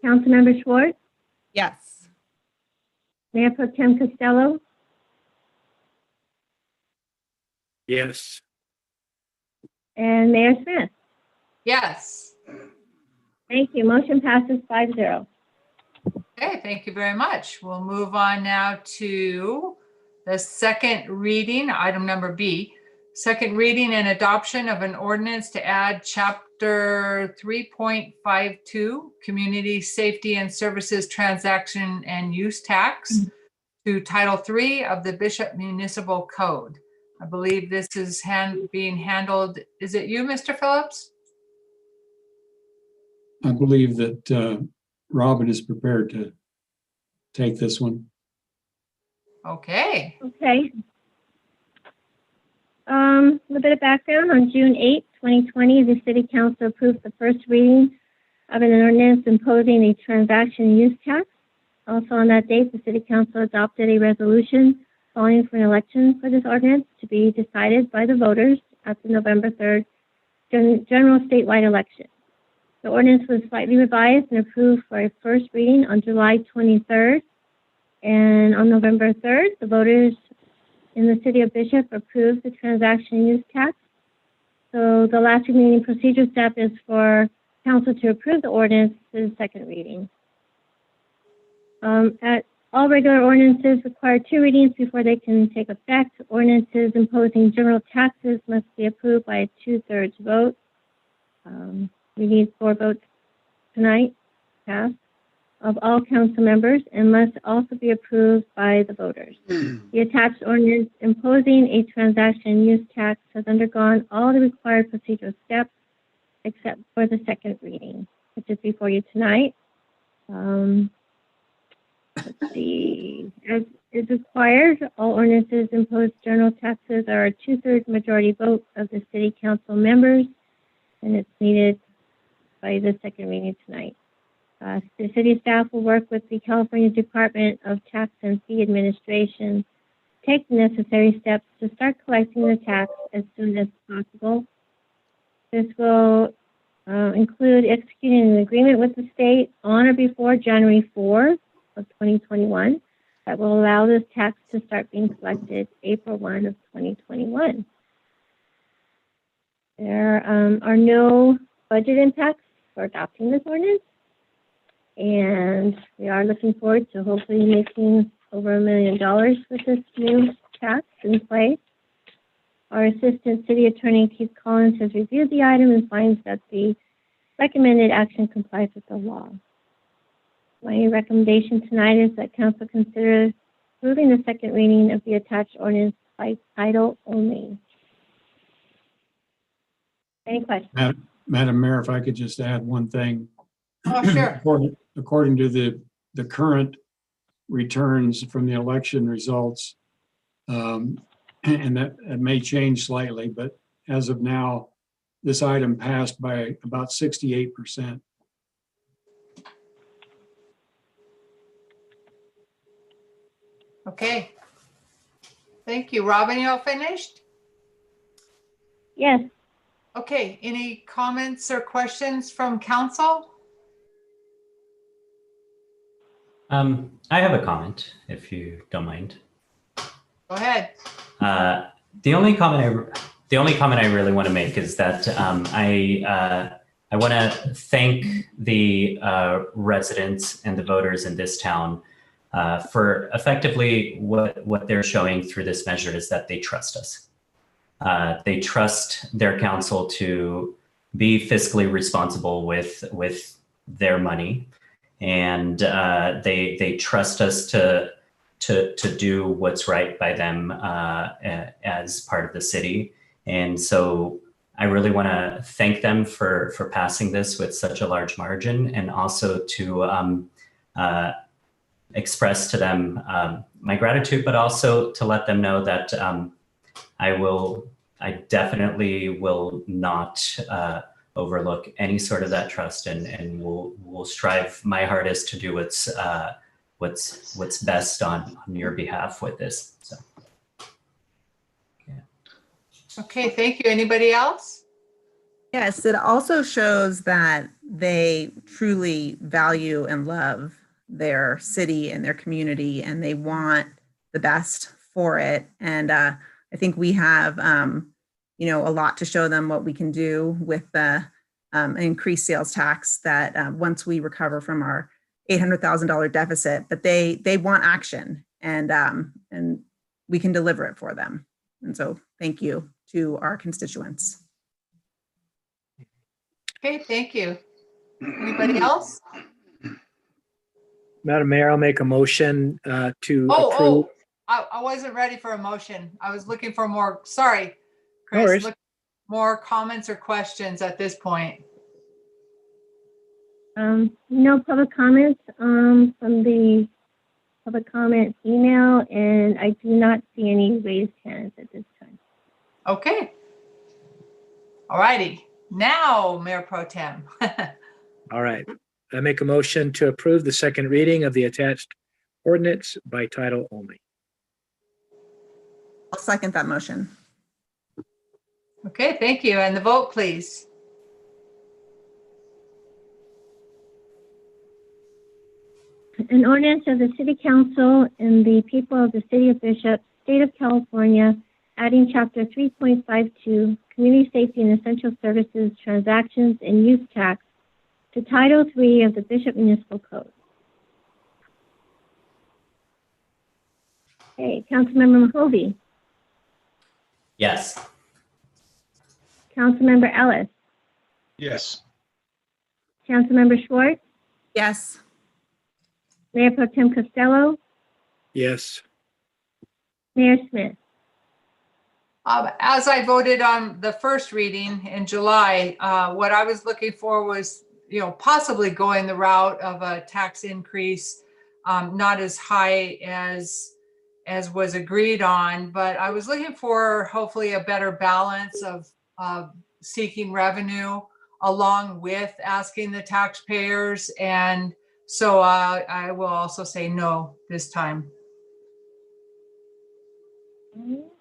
Councilmember Schwartz, Yes. Mayor Pro Tem Costello, Yes. and Mayor Smith. Yes. Thank you. Motion passes 5-0. Okay, thank you very much. We'll move on now to the second reading, item number B. Second reading and adoption of an ordinance to add chapter 3.52, Community Safety and Services Transaction and Use Tax, to Title III of the Bishop Municipal Code. I believe this is being handled. Is it you, Mr. Phillips? I believe that Robin is prepared to take this one. Okay. Okay. A little bit of background. On June 8, 2020, the City Council approved the first reading of an ordinance imposing a transaction use tax. Also on that date, the City Council adopted a resolution calling for an election for this ordinance to be decided by the voters at the November 3rd general statewide election. The ordinance was slightly revised and approved for a first reading on July 23rd. And on November 3rd, the voters in the city of Bishop approved the transaction use tax. So the last remaining procedure step is for council to approve the ordinance to the second reading. All regular ordinances require 2 readings before they can take effect. Ordinances imposing general taxes must be approved by a 2/3 vote. We need 4 votes tonight, passed, of all council members, and must also be approved by the voters. The attached ordinance imposing a transaction use tax has undergone all the required procedural steps except for the second reading, which is before you tonight. Let's see, as is required, all ordinances impose general taxes are a 2/3 majority vote of the city council members, and it's needed by the second reading tonight. The city staff will work with the California Department of Tax and Fee Administration, take the necessary steps to start collecting the tax as soon as possible. This will include executing an agreement with the state on or before January 4th of 2021 that will allow this tax to start being collected April 1 of 2021. There are no budget impacts for adopting this ordinance, and we are looking forward to hopefully making over $1 million with this new tax in place. Our Assistant City Attorney Keith Collins has reviewed the item and finds that the recommended action complies with the law. My recommendation tonight is that council consider approving the second reading of the attached ordinance by title only. Any questions? Madam Mayor, if I could just add one thing. Oh, sure. According to the current returns from the election results, And that may change slightly, but as of now, this item passed by about 68%. Okay. Thank you. Robin, you all finished? Yes. Okay, any comments or questions from council? I have a comment, if you don't mind. Go ahead. The only comment I really want to make is that I want to thank the residents and the voters in this town for effectively what they're showing through this measure is that they trust us. They trust their council to be fiscally responsible with their money, and they trust us to do what's right by them as part of the city. And so I really want to thank them for passing this with such a large margin, and also to express to them my gratitude, but also to let them know that I definitely will not overlook any sort of that trust, and will strive my hardest to do what's best on your behalf with this. So, yeah. Okay, thank you. Anybody else? Yes, it also shows that they truly value and love their city and their community, and they want the best for it. And I think we have, a lot to show them what we can do with the increased sales tax that once we recover from our $800,000 deficit, but they want action, and we can deliver it for them. And so thank you to our constituents. Okay, thank you. Anybody else? Madam Mayor, I'll make a motion to approve. Oh, I wasn't ready for a motion. I was looking for more, sorry, No worries. Chris, more comments or questions at this point. No public comments from the public comment email, and I do not see any raised hands at this time. Okay. All righty. Now, Mayor Pro Tem. All right. I make a motion to approve the second reading of the attached ordinance by title only. I'll second that motion. Okay, thank you. And the vote, please. An ordinance of the City Council and the people of the City of Bishop, State of California, adding Chapter 3.52, Community Safety and Essential Services, Transactions and Use Tax to Title III of the Bishop Municipal Code. Okay, Councilmember Mahovey, Yes. Councilmember Ellis, Yes. Councilmember Schwartz, Yes. Mayor Pro Tem Costello, Yes. Mayor Smith. As I voted on the first reading in July, what I was looking for was, possibly going the route of a tax increase, not as high as was agreed on, but I was looking for hopefully a better balance of seeking revenue along with asking the taxpayers. And so I will also say no this time. All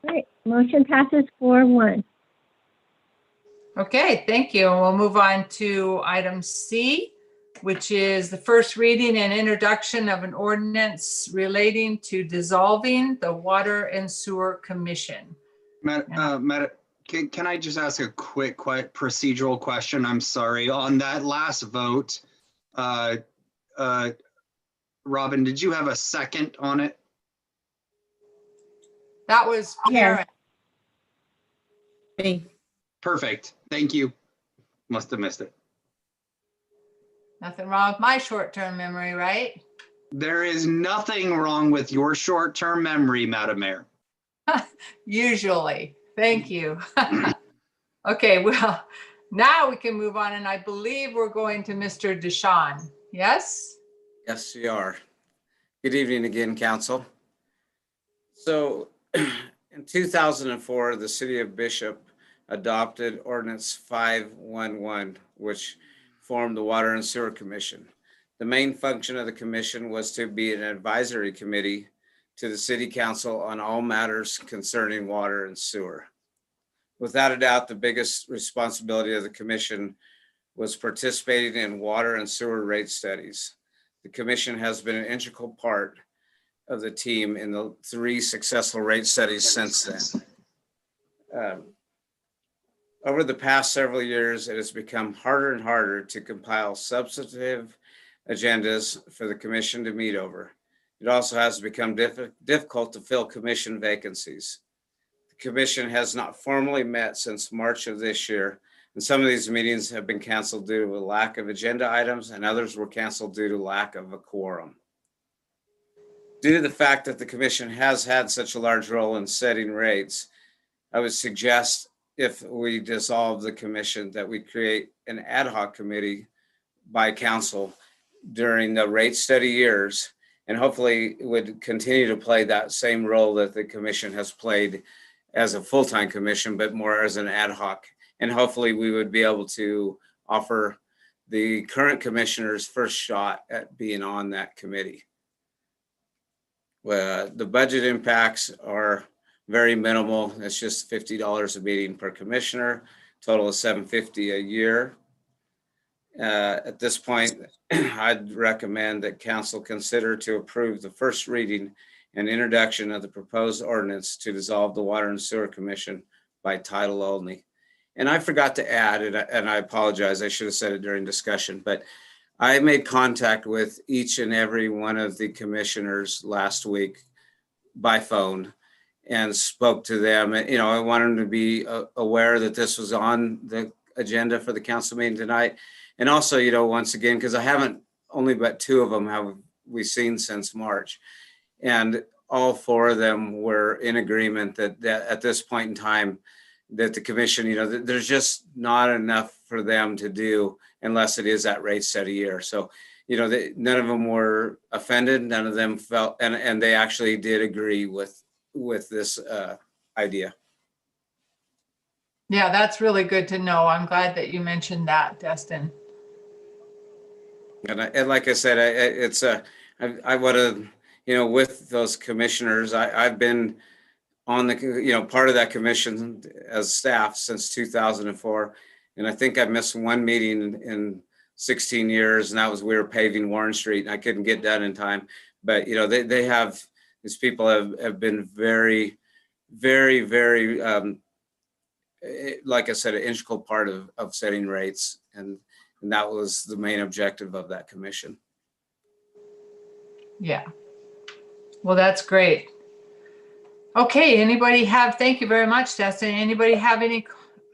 right, motion passes 4-1. Okay, thank you. We'll move on to item C, which is the first reading and introduction of an ordinance relating to dissolving the Water and Sewer Commission. Can I just ask a quick procedural question? I'm sorry. On that last vote, Robin, did you have a second on it? That was Karen. Me. Perfect. Thank you. Must have missed it. Nothing wrong with my short-term memory, right? There is nothing wrong with your short-term memory, Madam Mayor. Usually. Thank you. Okay, well, now we can move on, and I believe we're going to Mr. Deshawn. Yes? Yes, you are. Good evening again, Council. So in 2004, the city of Bishop adopted Ordinance 511, which formed the Water and Sewer Commission. The main function of the commission was to be an advisory committee to the city council on all matters concerning water and sewer. Without a doubt, the biggest responsibility of the commission was participating in water and sewer rate studies. The commission has been an integral part of the team in the 3 successful rate studies since then. Over the past several years, it has become harder and harder to compile substantive agendas for the commission to meet over. It also has become difficult to fill commission vacancies. The commission has not formally met since March of this year, and some of these meetings have been canceled due to a lack of agenda items, and others were canceled due to lack of a quorum. Due to the fact that the commission has had such a large role in setting rates, I would suggest if we dissolve the commission that we create an ad hoc committee by council during the rate study years, and hopefully would continue to play that same role that the commission has played as a full-time commission, but more as an ad hoc. And hopefully we would be able to offer the current commissioners first shot at being on that committee. The budget impacts are very minimal. It's just $50 a meeting per commissioner, total of $750 a year. At this point, I'd recommend that council consider to approve the first reading and introduction of the proposed ordinance to dissolve the Water and Sewer Commission by title only. And I forgot to add, and I apologize, I should have said it during discussion, but I made contact with each and every one of the commissioners last week by phone and spoke to them. You know, I want them to be aware that this was on the agenda for the council meeting tonight. And also, you know, once again, because I haven't, only but 2 of them have we seen since March. And all 4 of them were in agreement that at this point in time, that the commission, you know, there's just not enough for them to do unless it is that rate study year. So, you know, none of them were offended. None of them felt, and they actually did agree with this idea. Yeah, that's really good to know. I'm glad that you mentioned that, Destin. And like I said, I would have, you know, with those commissioners, I've been on the, you know, part of that commission as staff since 2004. And I think I've missed 1 meeting in 16 years, and that was, we were paving Warren Street, and I couldn't get done in time. But, you know, they have, these people have been very, very, very, like I said, an integral part of setting rates. And that was the main objective of that commission. Yeah. Well, that's great. Okay, thank you very much, Destin. Anybody have any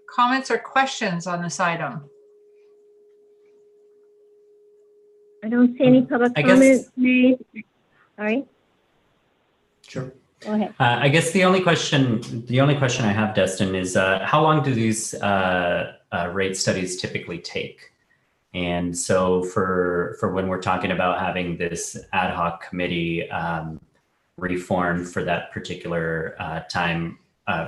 comments or questions on this item? I don't see any public comments made. Sorry. Sure. Go ahead. I guess the only question I have, Destin, is how long do these rate studies typically take? And so for when we're talking about having this ad hoc committee reformed for that particular time,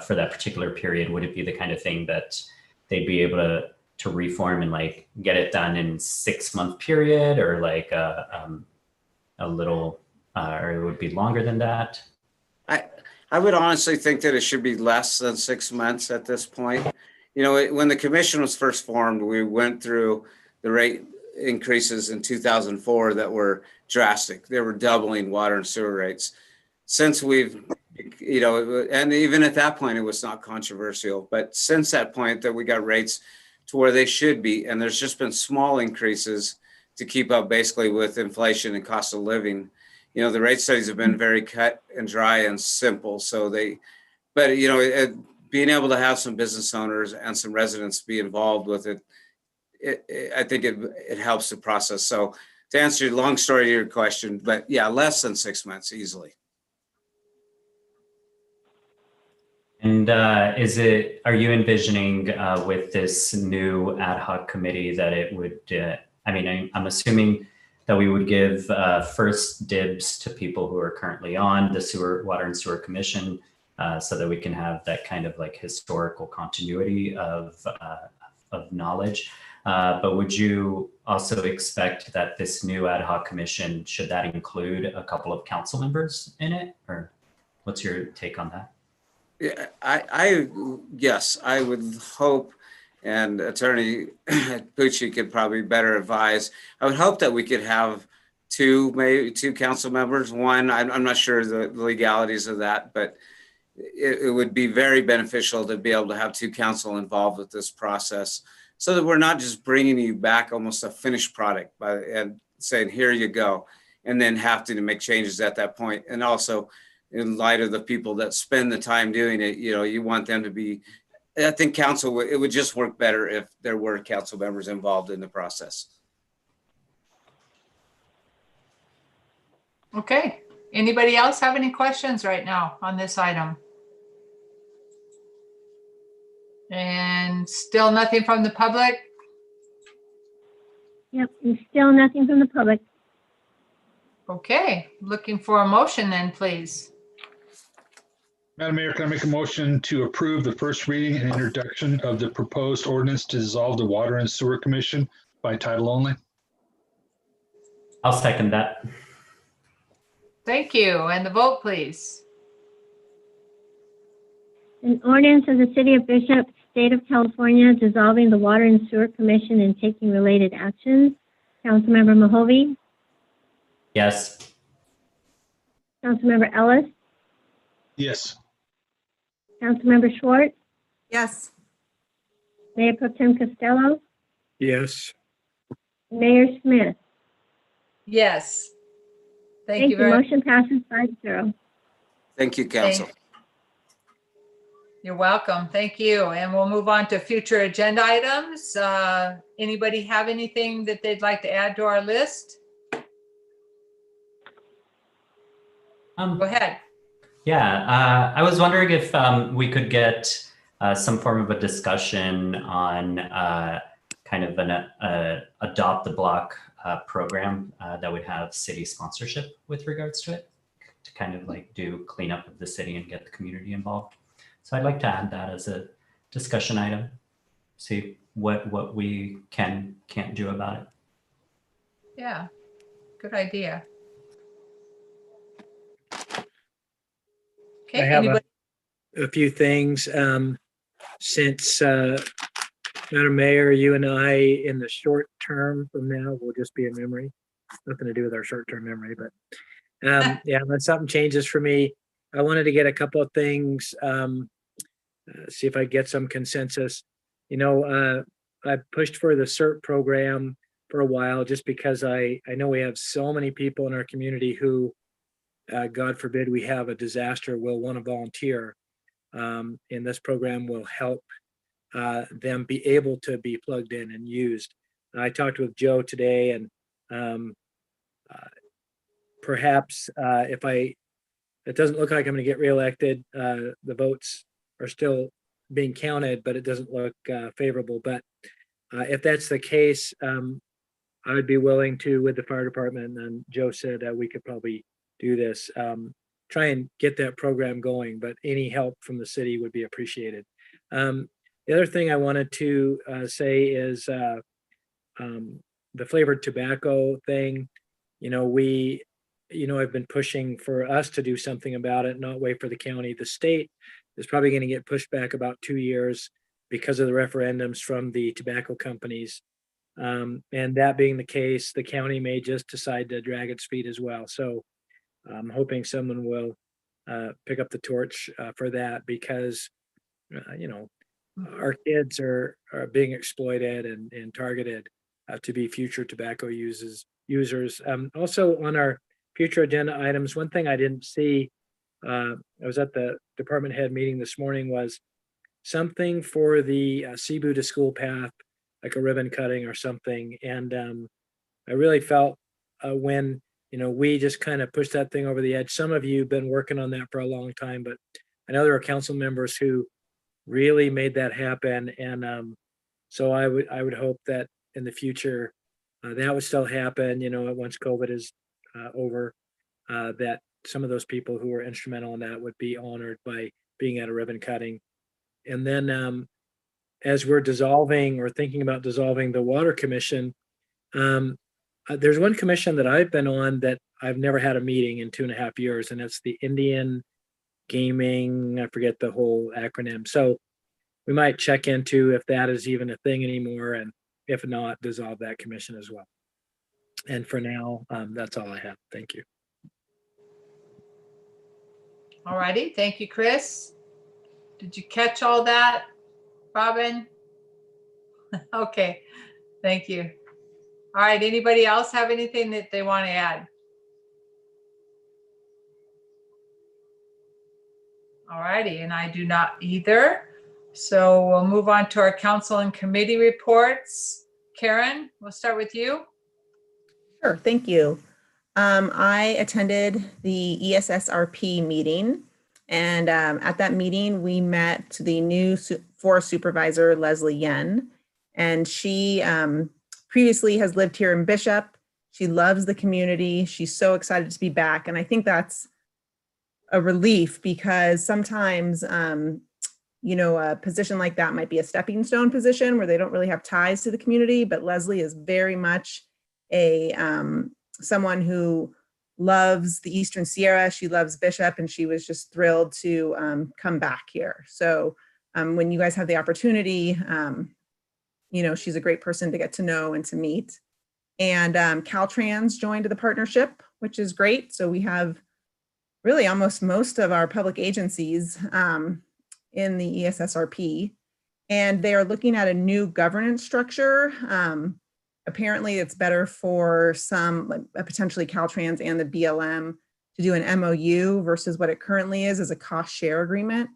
for that particular period, would it be the kind of thing that they'd be able to reform and like get it done in 6-month period, or like a little, or it would be longer than that? I would honestly think that it should be less than 6 months at this point. You know, when the commission was first formed, we went through the rate increases in 2004 that were drastic. They were doubling water and sewer rates. Since we've, you know, and even at that point, it was not controversial, but since that point that we got rates to where they should be, and there's just been small increases to keep up basically with inflation and cost of living. You know, the rate studies have been very cut and dry and simple. So but you know, being able to have some business owners and some residents be involved with it, I think it helps the process. So to answer your long story to your question, but yeah, less than 6 months easily. And are you envisioning with this new ad hoc committee that it would, I mean, I'm assuming that we would give first dibs to people who are currently on the Water and Sewer Commission, so that we can have that kind of like historical continuity of knowledge. But would you also expect that this new ad hoc commission, should that include a couple of council members in it, or what's your take on that? Yeah, yes, I would hope, and Attorney Pucci could probably better advise. I would hope that we could have maybe two council members. One, I'm not sure the legalities of that, but it would be very beneficial to be able to have two council involved with this process, so that we're not just bringing you back almost a finished product and saying, here you go, and then having to make changes at that point. And also, in light of the people that spend the time doing it, you want them to be, I think council, it would just work better if there were council members involved in the process. Okay. Anybody else have any questions right now on this item? And still nothing from the public? Yep, and still nothing from the public. Okay, looking for a motion then, please. Madam Mayor, can I make a motion to approve the first reading and introduction of the proposed ordinance to dissolve the Water and Sewer Commission by title only? I'll second that. Thank you. And the vote, please. An ordinance of the City of Bishop, State of California, dissolving the Water and Sewer Commission and taking related actions. Councilmember Mahovey, Yes. Councilmember Ellis, Yes. Councilmember Schwartz, Yes. Mayor Pro Tem Costello, Yes. Mayor Smith. Yes. Thank you The very much. motion passes 5-0. Thank you, council. You're welcome. Thank you. And we'll move on to future agenda items. Anybody have anything that they'd like to add to our list? Go ahead. Yeah, I was wondering if we could get some form of a discussion on kind of an adopt the block program that would have city sponsorship with regards to it, to kind of like do cleanup of the city and get the community involved. So I'd like to add that as a discussion item, see what we can't do about it. Yeah, good idea. Okay, I have anybody? a few things. Since Madam Mayor, you and I in the short term from now will just be a memory. Nothing to do with our short-term memory, but yeah, unless something changes for me, I wanted to get a couple of things, see if I get some consensus. I pushed for the CERT program for a while just because I know we have so many people in our community who, God forbid we have a disaster, will want to volunteer. And this program will help them be able to be plugged in and used. I talked with Joe today, and perhaps it doesn't look like I'm going to get reelected. The votes are still being counted, but it doesn't look favorable. But if that's the case, I would be willing to, with the fire department, and Joe said we could probably do this, try and get that program going, but any help from the city would be appreciated. The other thing I wanted to say is the flavored tobacco thing. I've been pushing for us to do something about it, not wait for the county. The state is probably going to get pushed back about 2 years because of the referendums from the tobacco companies. And that being the case, the county may just decide to drag its feet as well. So I'm hoping someone will pick up the torch for that, because our kids are being exploited and targeted to be future tobacco users. Also on our future agenda items, one thing I didn't see, I was at the department head meeting this morning, was something for the Cebu to school path, like a ribbon cutting or something. And I really felt when we just kind of pushed that thing over the edge. Some of you have been working on that for a long time, but I know there are council members who really made that happen. And so I would hope that in the future, That would still happen, once COVID is over, that some of those people who were instrumental in that would be honored by being at a ribbon cutting. And then as we're dissolving or thinking about dissolving the Water Commission, there's one commission that I've been on that I've never had a meeting in 2.5 years, and it's the Indian Gaming, I forget the whole acronym. So we might check into if that is even a thing anymore, and if not, dissolve that commission as well. And for now, that's all I have. Thank you. All righty. Thank you, Chris. Did you catch all that, Robin? Okay. Thank you. All right. Anybody else have anything that they want to add? All righty. And I do not either. So we'll move on to our council and committee reports. Karen, we'll start with you. Sure, thank you. I attended the ESSRP meeting, and at that meeting, we met the new forest supervisor, Leslie Yen, and she previously has lived here in Bishop. She loves the community. She's so excited to be back, and I think that's a relief because sometimes a position like that might be a stepping stone position where they don't really have ties to the community, but Leslie is very much someone who loves the Eastern Sierra. She loves Bishop, and she was just thrilled to come back here. So when you guys have the opportunity, she's a great person to get to know and to meet. And Caltrans joined the partnership, which is great. So we have really almost most of our public agencies in the ESSRP, and they are looking at a new governance structure. Apparently it's better for some, potentially Caltrans and the BLM, to do an MOU versus what it currently is a cost share agreement.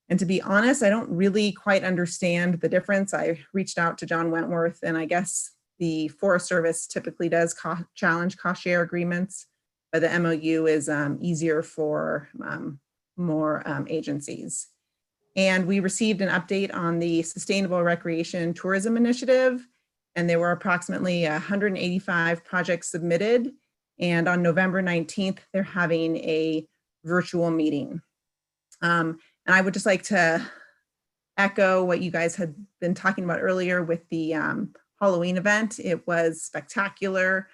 And to be honest, I don't really quite understand the difference. I reached out to John Wentworth, and I guess the Forest Service typically does challenge cost share agreements, but the MOU is easier for more agencies. And we received an update on the Sustainable Recreation Tourism Initiative, and there were approximately 185 projects submitted. And on November 19th, they're having a virtual meeting. And I would just like to echo what you guys had been talking about earlier with the Halloween event. It was spectacular.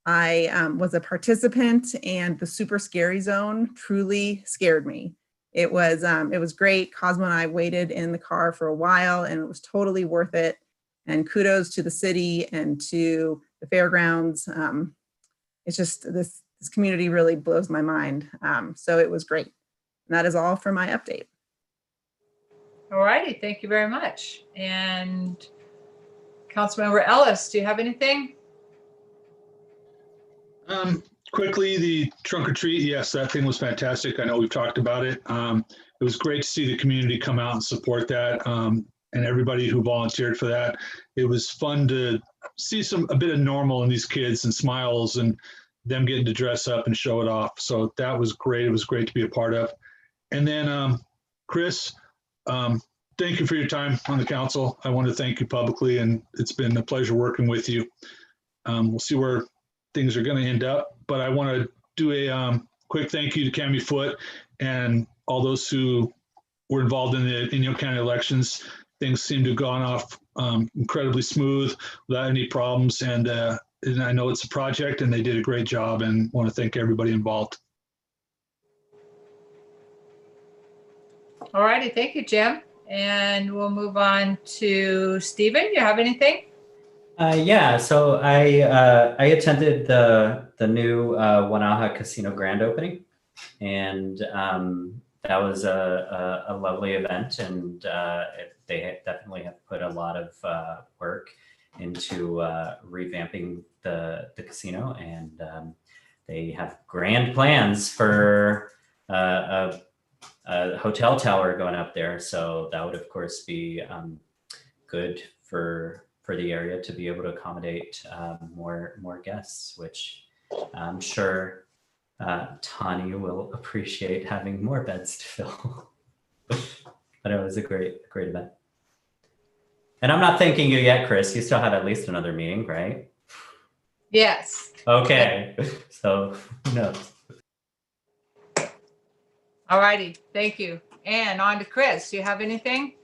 I was a participant, and the super scary zone truly scared me. It was great. Cosmo and I waited in the car for a while, and it was totally worth it. And kudos to the city and to the fairgrounds. It's just this community really blows my mind. So it was great. And that is all for my update. All righty. Thank you very much. And Councilmember Ellis, do you have anything? Quickly, the trunk or treat. Yes, that thing was fantastic. I know we've talked about it. It was great to see the community come out and support that, and everybody who volunteered for that. It was fun to see a bit of normal in these kids and smiles and them getting to dress up and show it off. So that was great. It was great to be a part of. And then Chris, thank you for your time on the council. I want to thank you publicly, and it's been a pleasure working with you. We'll see where things are going to end up, but I want to do a quick thank you to Cami Foote and all those who were involved in the Inyo County elections. Things seem to have gone off incredibly smooth without any problems, and I know it's a project, and they did a great job, and want to thank everybody involved. All righty. Thank you, Jim. And we'll move on to Stephen. You have anything? Yeah, so I attended the new Wanaha Casino grand opening, and that was a lovely event, and they definitely have put a lot of work into revamping the casino, and they have grand plans for a hotel tower going up there. So that would of course be good for the area to be able to accommodate more guests, which I'm sure Tani will appreciate having more beds to fill. But it was a great event. And I'm not thanking you yet, Chris. You still have at least another meeting, right? Yes. Okay, so no. All righty. Thank you. And on to Chris. Do you have anything?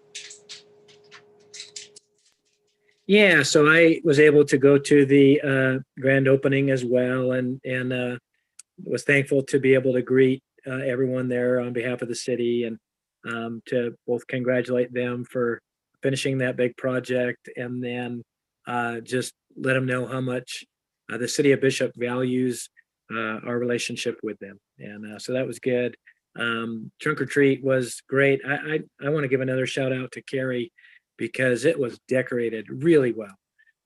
Yeah, so I was able to go to the grand opening as well, and was thankful to be able to greet everyone there on behalf of the city, and to both congratulate them for finishing that big project, and then just let them know how much the city of Bishop values our relationship with them, and so that was good. Trunk or treat was great. I want to give another shout out to Carrie, because it was decorated really well.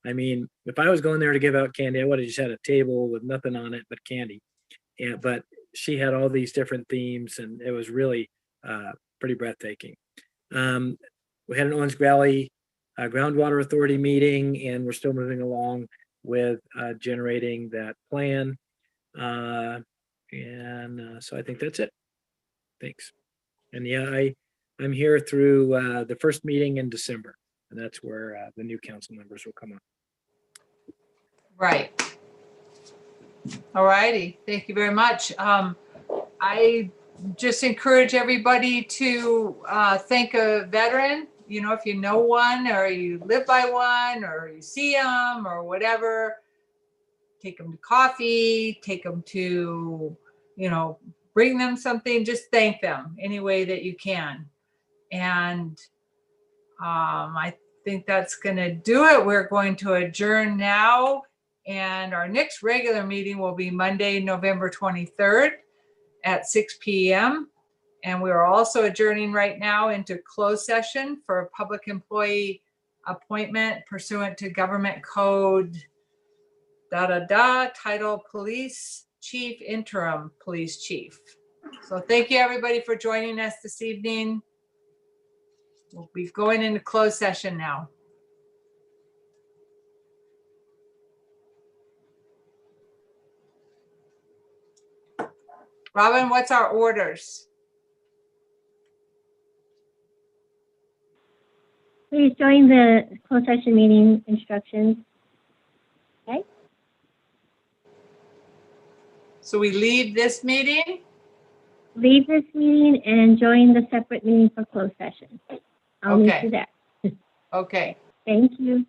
I mean, if I was going there to give out candy, I would have just had a table with nothing on it but candy. But she had all these different themes, and it was really pretty breathtaking. We had an Orange Valley Groundwater Authority meeting, and we're still moving along with generating that plan. So I think that's it. Thanks. And yeah, I'm here through the first meeting in December, and that's where the new council members will come on. Right. All righty. Thank you very much. I just encourage everybody to thank a veteran. You know, if you know one, or you live by one, or you see them, or whatever, take them to coffee, take them to, you know, bring them something, just thank them any way that you can. And I think that's going to do it. We're going to adjourn now. And our next regular meeting will be Monday, November 23rd at 6 p.m. And we are also adjourning right now into closed session for a public employee appointment pursuant to government code title police chief, interim police chief. So thank you everybody for joining us this evening. We'll be going into closed session now. Robin, what's our orders? Please join the closed session meeting instructions. Okay. So we leave this meeting? Leave this meeting and join the separate meeting for closed session. I'll meet Okay. you there. Okay. Thank you.